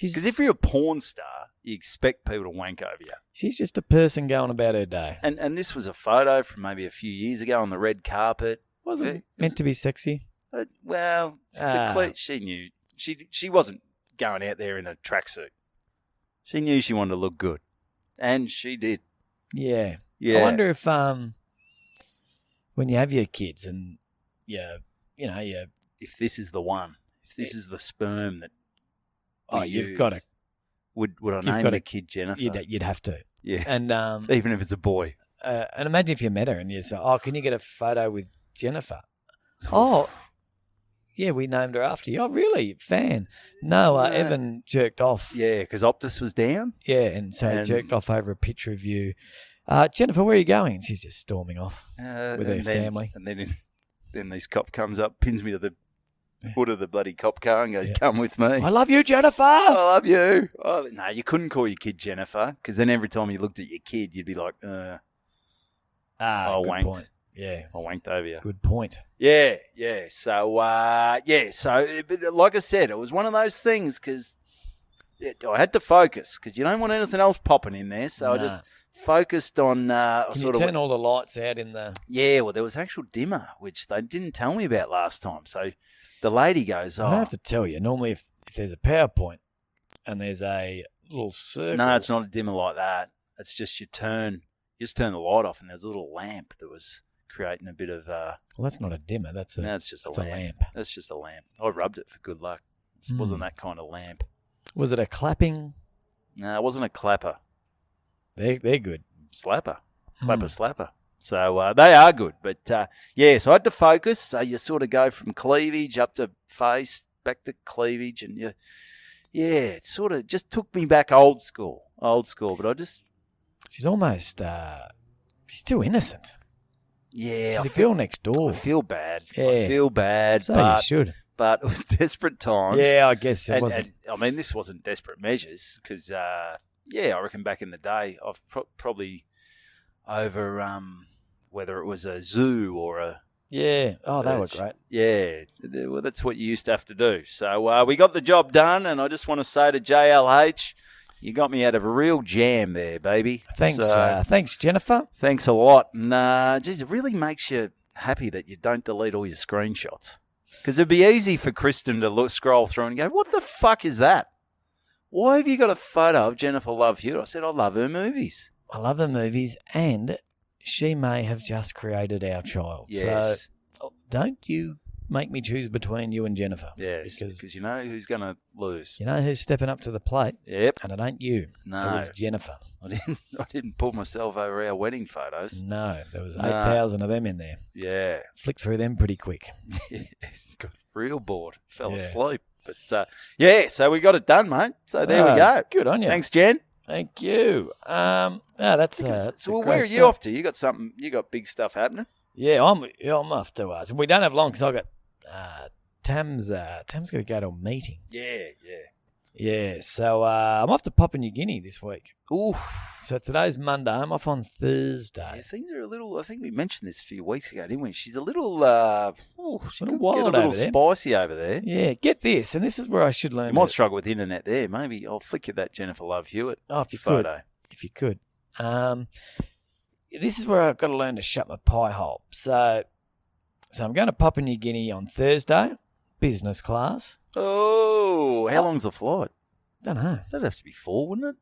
because if you're a porn star, you expect people to wank over you. She's just a person going about her day. And this was a photo from maybe a few years ago on the red carpet. Wasn't meant to be sexy. She knew. She wasn't going out there in a tracksuit. She knew she wanted to look good. And she did. Yeah. Yeah. I wonder if when you have your kids and if this is the one, if this is the sperm that you've got to. Would I name the kid Jennifer? You'd have to. Yeah. And even if it's a boy. And imagine if you met her and you say, "Oh, can you get a photo with Jennifer?" Oh, yeah, we named her after you. Oh, really? Fan? No, Evan jerked off. Yeah, because Optus was down. Yeah, and so he jerked off over a picture of you. Jennifer, where are you going? And she's just storming off with her family. And then this cop comes up, pins me to the hood of the bloody cop car and goes, "Come with me. I love you, Jennifer. I love you." Oh, no, you couldn't call your kid Jennifer, because then every time you looked at your kid, you'd be like, I good wanked. point. Yeah. I wanked over you. Good point. Yeah. So, but like I said, it was one of those things because I had to focus because you don't want anything else popping in there. So I just focused on Can you turn all the lights out in the... Yeah, well, there was actual dimmer, which they didn't tell me about last time. So the lady goes, I have to tell you, normally if there's a PowerPoint and there's a little circle... No, it's not a dimmer like that. It's just you just turn the light off and there's a little lamp that was creating a bit of... Well, that's not a dimmer. That's a lamp. That's just a lamp. I rubbed it for good luck. It wasn't that kind of lamp. Was it a clapping? No, it wasn't a clapper. They're good. Slapper. Slapper. So they are good. But, so I had to focus. So you sort of go from cleavage up to face, back to cleavage. And, it sort of just took me back old school. But I just... She's almost... she's too innocent. Yeah. She's a girl next door. I feel bad. Yeah. So but, you should. But it was desperate times. Yeah, I guess it wasn't. I mean, this wasn't desperate measures because, I reckon back in the day, I've probably over whether it was a zoo or a... Yeah. Oh, they were great. Yeah. Well, that's what you used to have to do. So we got the job done, and I just want to say to JLH, you got me out of a real jam there, baby. Thanks, thanks, Jennifer. Thanks a lot. And, geez, it really makes you happy that you don't delete all your screenshots. Because it'd be easy for Kristen to scroll through and go, what the fuck is that? Why have you got a photo of Jennifer Love Hewitt? I said, I love her movies. I love her movies, and she may have just created our child. Yes. So don't you make me choose between you and Jennifer. Yes, because you know who's going to lose. You know who's stepping up to the plate? Yep. And it ain't you. No. It was Jennifer. I didn't pull myself over our wedding photos. No, there was 8,000 of them in there. Yeah. Flicked through them pretty quick. Got real bored. Fell asleep. But, so we got it done, mate. So there we go. Good on you. Thanks, Jen. Thank you. That's so where are you off to? You got something? You got big stuff happening? Yeah, I'm off to. So we don't have long because I got Tam's got to go to a meeting. Yeah. Yeah, so I'm off to Papua New Guinea this week. Oof. So today's Monday. I'm off on Thursday. Yeah, things are a little. I think we mentioned this a few weeks ago, didn't we? She's a little. She Little could wild get a little over there. spicy over there. Yeah, get this, and this is where I should learn. You might struggle with internet there. Maybe I'll flick you that Jennifer Love Hewitt if you photo. could. If you could. This is where I've got to learn to shut my pie hole. So I'm going to Papua New Guinea on Thursday, business class. Oh, how long's the flight? Don't know. That'd have to be 4, wouldn't it?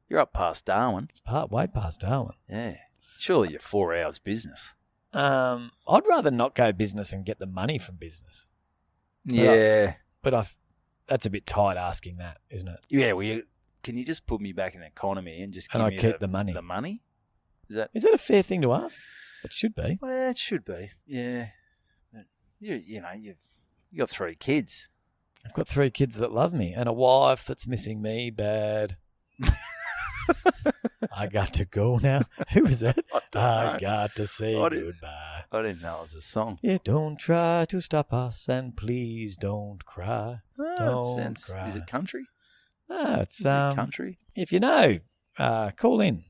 You're up past Darwin. It's way past Darwin. Yeah. Surely you're 4 hours business. I'd rather not go business and get the money from business. But that's a bit tight asking that, isn't it? Yeah, well, can you just put me back in economy and just give me keep the money? The money? Is that a fair thing to ask? It should be. Well, it should be. Yeah. But you know, you've got 3 kids. I've got 3 kids that love me and a wife that's missing me bad. I got to go now. Who was that? I got to say goodbye. I didn't know it was a song. Yeah, don't try to stop us and please don't cry. Don't cry. Is it country? No, it's country. If you know, call in.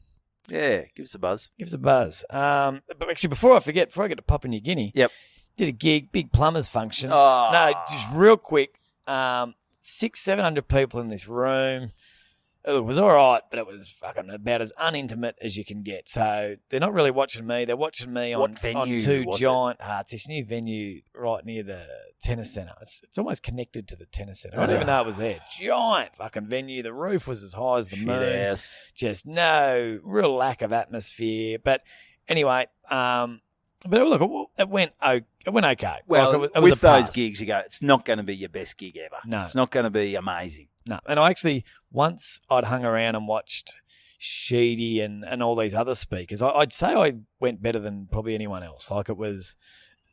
Yeah, give us a buzz. But actually, before I get to Papua New Guinea, yep, did a gig, big plumbers function. Oh. No, just real quick. 600-700 people in this room. It was all right, but it was fucking about as unintimate as you can get. So they're not really watching me. They're watching me on 2 giant. It's this new venue right near the tennis centre. It's almost connected to the tennis centre. I didn't even know it was there. Giant fucking venue. The roof was as high as the moon. Yes. Just no real lack of atmosphere. But anyway, but look, it went okay. Well, it was with a pass. those gigs, you go, it's not going to be your best gig ever. No. It's not going to be amazing. No, and I actually, once I'd hung around and watched Sheedy and all these other speakers, I'd say I went better than probably anyone else. Like it was,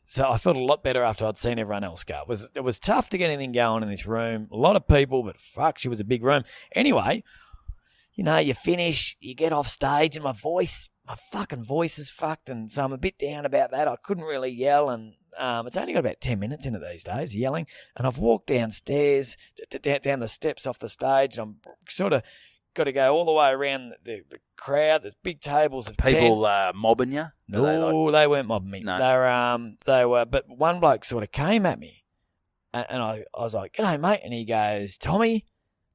so I felt a lot better after I'd seen everyone else go. It was tough to get anything going in this room. A lot of people, but fuck, she was a big room. Anyway, you finish, you get off stage and my fucking voice is fucked, and so I'm a bit down about that. I couldn't really yell, and it's only got about 10 minutes into these days, yelling, and I've walked downstairs, down the steps off the stage, and I'm sort of got to go all the way around the crowd. There's big tables of people 10. Mobbing you? No, they weren't mobbing me. No. They were, but one bloke sort of came at me, and I was like, "G'day, mate," and he goes, "Tommy,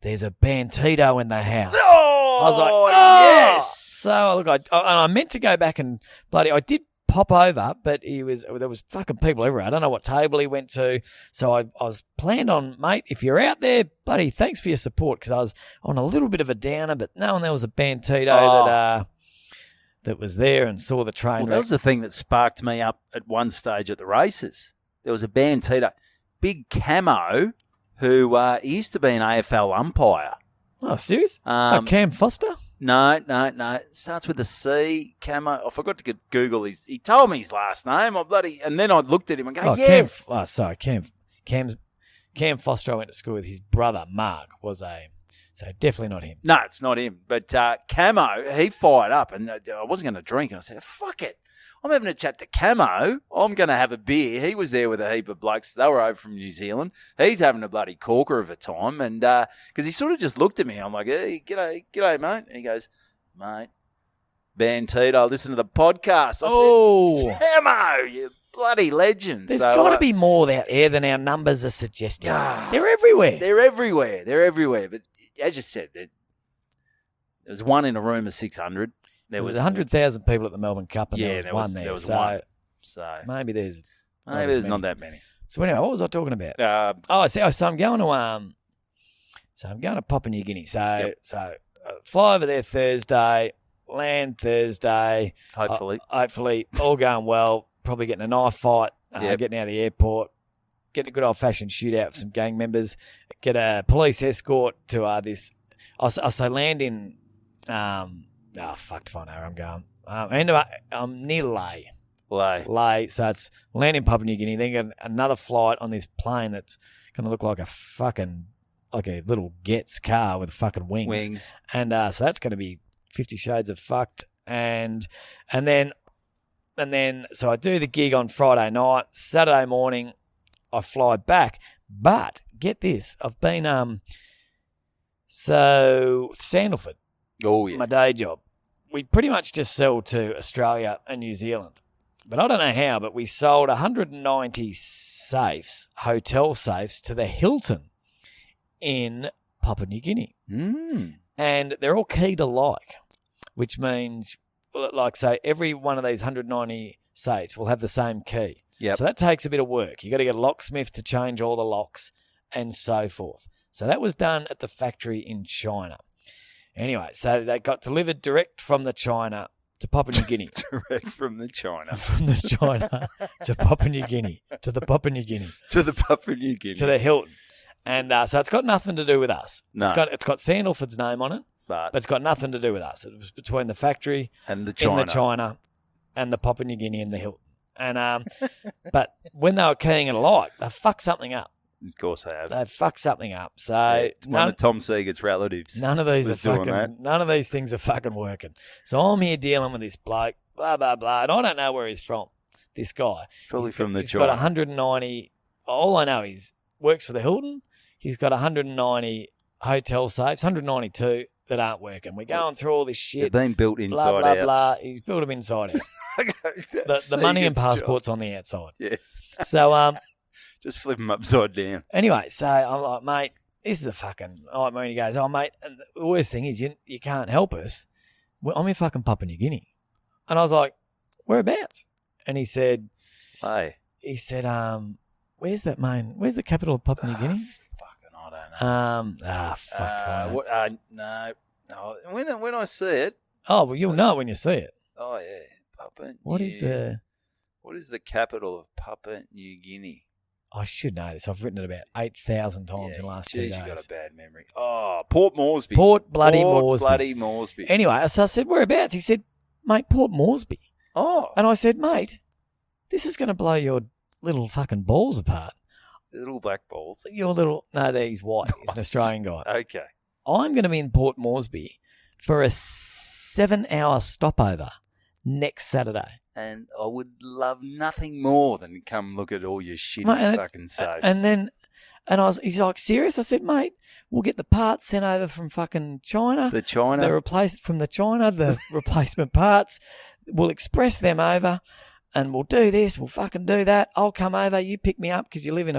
there's a Bandito in the house." Oh, I was like, yes. So look, I meant to go back and I did pop over, but there was fucking people everywhere. I don't know what table he went to. So I was planned on, mate, if you're out there, buddy, thanks for your support, because I was on a little bit of a downer, but knowing there was a Bandito that was there and saw the train. Well, that was the thing that sparked me up at one stage at the races. There was a Bandito, big camo, who he used to be an AFL umpire. Oh, serious? Cam Foster? No. It starts with a C. Camo. I forgot to Google his. He told me his last name. And then I looked at him and go, yes. Cam Foster. I went to school with. His brother Mark was so definitely not him. No, it's not him. But Camo, he fired up, and I wasn't going to drink, and I said, fuck it. I'm having a chat to Camo. I'm going to have a beer. He was there with a heap of blokes. They were over from New Zealand. He's having a bloody corker of a time. And because he sort of just looked at me. I'm like, hey, g'day, mate. And he goes, mate, Bandito, listen to the podcast. I said, Camo, you bloody legend. There's got to be more out there than our numbers are suggesting. They're everywhere. They're everywhere. But as you said, there's one in a room of 600. There was 100,000 people at the Melbourne Cup, and there was one there. There was one. So maybe there's not that many. So anyway, what was I talking about? So I'm going to Papua New Guinea. So fly over there Thursday, land Thursday. Hopefully, all going well. Probably getting a knife fight. Getting out of the airport. Get a good old fashioned shootout with some gang members. Get a police escort to this. I land in. Fuck if I know where I'm going. I'm near Lae. Lae. So it's land in Papua New Guinea. Then get another flight on this plane that's going to look like a little Getz car with fucking wings. And so that's going to be 50 Shades of fucked. And then so I do the gig on Friday night. Saturday morning, I fly back. But get this, I've been So, Sandalford, Oh, yeah. my day job, we pretty much just sell to Australia and New Zealand. But I don't know how, but we sold 190 safes, hotel safes, to the Hilton in Papua New Guinea. And they're all keyed alike, which means, like, say, every one of these 190 safes will have the same key. Yep. So that takes a bit of work. You got to get a locksmith to change all the locks and so forth. So that was done at the factory in China. Anyway, so they got delivered direct from the China to Papua New Guinea. Direct from the China. From the China to Papua New Guinea. To the Papua New Guinea. To the Papua New Guinea. To the Hilton. And so it's got nothing to do with us. No. It's got Sandalford's name on it, but it's got nothing to do with us. It was between the factory and the China. In the China and the Papua New Guinea and the Hilton. And but when they were keying it alike, they fucked something up. Of course they have. They fucked something up. So one of Tom Siegert's relatives. None of these things are fucking working. So I'm here dealing with this bloke, blah blah blah, and I don't know where he's from. This guy, probably from the China. He's China. got 190. All I know is works for the Hilton. He's got 190 hotel safes, 192 that aren't working. We're going through all this shit. They've been built inside blah, blah, out. Blah. He's built them inside out. the money and passport's on the outside. Yeah. So just flip them upside down. Anyway, so I'm like, mate, this is a fucking nightmare. And he goes, oh, mate, and the worst thing is you can't help us. Well, I'm in fucking Papua New Guinea. And I was like, whereabouts? And he said, hey. He said, where's the capital of Papua New Guinea? I don't know. Fuck. No. When I see it. Oh, well, you'll know when you see it. Oh, yeah. Papua What New... is the capital of Papua New Guinea? I should know this. I've written it about 8,000 times in the last 2 days. You've got a bad memory. Oh, Port Moresby. Port Moresby. Moresby. Anyway, so I said, whereabouts? He said, mate, Port Moresby. Oh. And I said, mate, this is going to blow your little fucking balls apart. Little black balls. No, he's white. He's an Australian guy. Okay. I'm going to be in Port Moresby for a 7-hour stopover next Saturday. And I would love nothing more than come look at all your shitty fucking safes. He's like, serious? I said, mate, we'll get the parts sent over from fucking China. The China? The replacement parts. We'll express them over and we'll do this. We'll fucking do that. I'll come over. You pick me up because you live in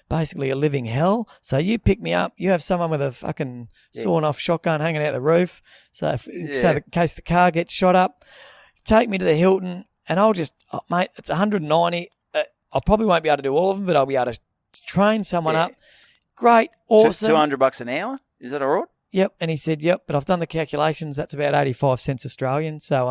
basically a living hell. So you pick me up. You have someone with a fucking sawn off shotgun hanging out the roof. So in case the car gets shot up. Take me to the Hilton, and I'll just, mate, it's 190. I probably won't be able to do all of them, but I'll be able to train someone up. Great, awesome. Just $200 an hour? Is that all right? Yep. And he said, yep, but I've done the calculations. That's about 85 cents Australian. So,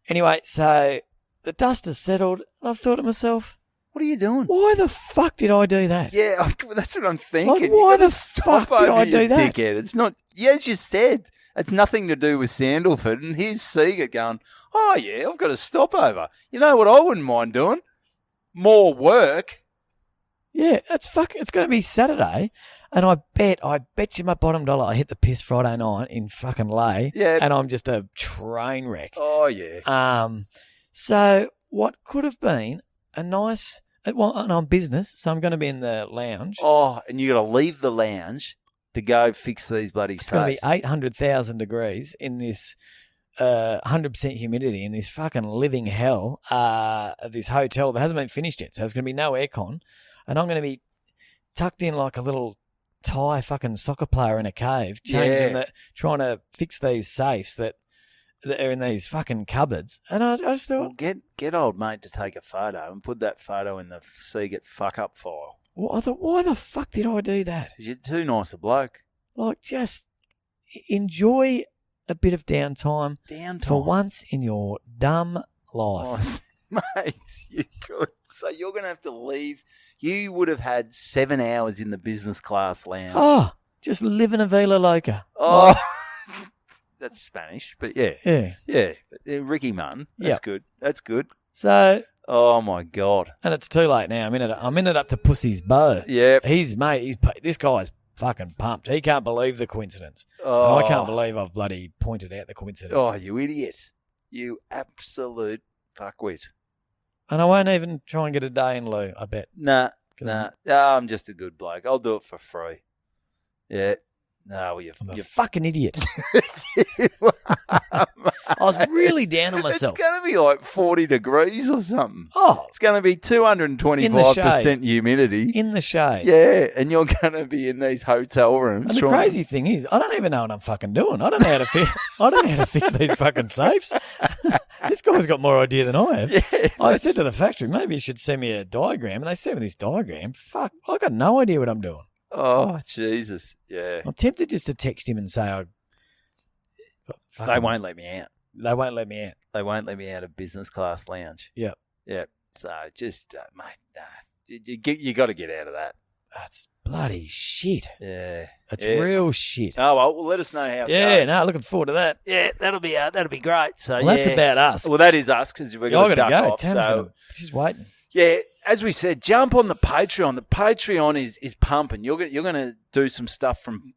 Anyway, so the dust has settled, and I've thought to myself, what are you doing? Why the fuck did I do that? Yeah, that's what I'm thinking. Like, why the fuck did I do that? Dickhead. It's not, as you said, it's nothing to do with Sandalford. And here's Siegert going, oh, yeah, I've got a stopover. You know what I wouldn't mind doing? More work. Yeah, it's going to be Saturday. And I bet you my bottom dollar I hit the piss Friday night in fucking Lay. Yeah. And I'm just a train wreck. Oh, yeah. So what could have been a nice, and I'm business, so I'm going to be in the lounge. Oh, and you got to leave the lounge to go fix these bloody safes. It's going to be 800,000 degrees in this 100% humidity in this fucking living hell of this hotel that hasn't been finished yet. So there's going to be no aircon. And I'm going to be tucked in like a little Thai fucking soccer player in a cave, trying to fix these safes that are in these fucking cupboards. And I just thought... Well, get old mate to take a photo and put that photo in the Siegert fuck-up file. Well, I thought, why the fuck did I do that? Because you're too nice a bloke. Like, just enjoy a bit of downtime. For once in your dumb life. Oh, mate, you could. So you're going to have to leave. You would have had 7 hours in the business class lounge. Oh, just living a Vila Loca. Oh, that's Spanish, but yeah. Yeah. But, Ricky Martin, that's good. That's good. So... Oh, my God. And it's too late now. I'm in it up to Pussy's bow. Yeah. This guy's fucking pumped. He can't believe the coincidence. Oh. And I can't believe I've bloody pointed out the coincidence. Oh, you idiot. You absolute fuckwit. And I won't even try and get a day in lieu, I bet. Nah. I'm just a good bloke. I'll do it for free. Yeah. No, I'm a you're fucking idiot. I was really down on myself. It's going to be like 40 degrees or something. Oh, It's going to be 225% humidity. in the shade. Yeah, and you're going to be in these hotel rooms. And the crazy thing is, I don't even know what I'm fucking doing. I don't know how to fix these fucking safes. This guy's got more idea than I have. Yeah, I said to the factory, maybe you should send me a diagram, and they sent me this diagram. Fuck, I got no idea what I'm doing. Oh, Jesus. Yeah. I'm tempted just to text him and say, They won't let me out. They won't let me out. They won't let me out of business class lounge. Yep. Yep. So just, mate, nah. You got to get out of that. That's bloody shit. Yeah. That's real shit. Oh, well, let us know how it Yeah, goes. no, looking forward to that. Yeah, that'll be great. So, Well, that's about us. Well, that is us because we're I going to got to duck go. off. Tam's So, gonna, she's waiting. yeah, as we said, jump on the Patreon. The Patreon is pumping. You're going to do some stuff from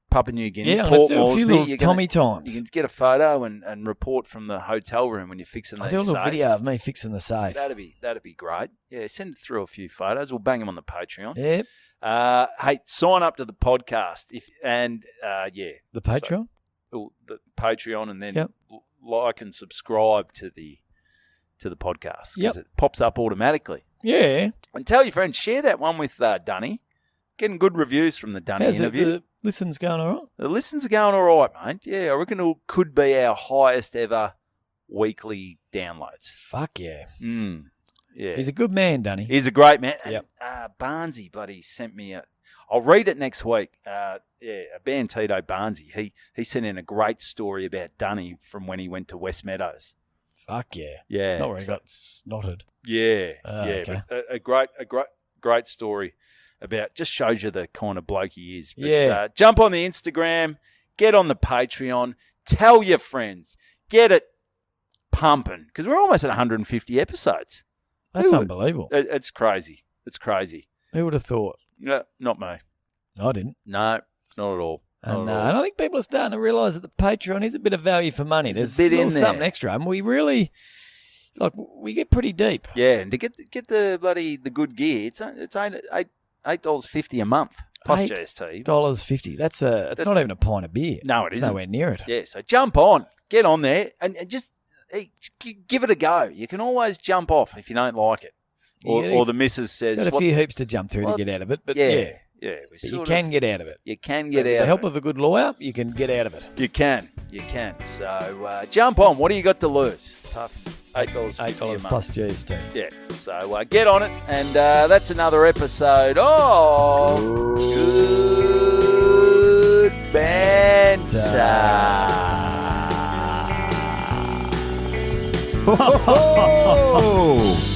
Papua New Guinea, Yeah, I'm going Port to do a few Moresby. little Tommy times. You can get a photo and report from the hotel room when you're fixing I'll those do a little safes. video of me fixing the safe. That'd be great. Yeah, send through a few photos. We'll bang them on the Patreon. Yep. Hey, sign up to the podcast The Patreon? the Patreon, and then Yep. like and subscribe to the podcast because Yep. it pops up automatically. Yeah. And tell your friends, share that one with Dunny. Getting good reviews from the Dunny How's it? interview. The listens going all right? The listens are going all right, mate. Yeah, I reckon it could be our highest ever weekly downloads. Fuck yeah. Yeah. He's a good man, Dunny. He's a great man. Yep. Barnesy bloody sent me I'll read it next week. Bantito Barnesy. He sent in a great story about Dunny from when he went to West Meadows. Fuck yeah. Yeah. Not where he got snotted. Yeah. Okay. But a great story about, just shows you the kind of bloke he is. But, Yeah. Jump on the Instagram, get on the Patreon, tell your friends, get it pumping because we're almost at 150 episodes. That's unbelievable. It's crazy. It's crazy. Who would have thought? No, not me. I didn't. No, not at all. And I think people are starting to realise that the Patreon is a bit of value for money. There's a bit in there. Something extra. And we really, we get pretty deep. Yeah, and to get the good gear, it's $8.50 a month plus GST. $8.50. That's not even a pint of beer. No, it it's isn't. nowhere near it. Yeah, so jump on, get on there, and just give it a go. You can always jump off if you don't like it, or the missus says. Got a few hoops to jump through to get out of it, but yeah. But you can get out of it. You can get out of it. With the help of a good lawyer, you can get out of it. You can. So jump on. What do you got to lose? Apart from $8.50 plus GST. Yeah. So get on it, and that's another episode of Good Banter.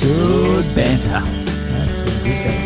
Good banter. That's a good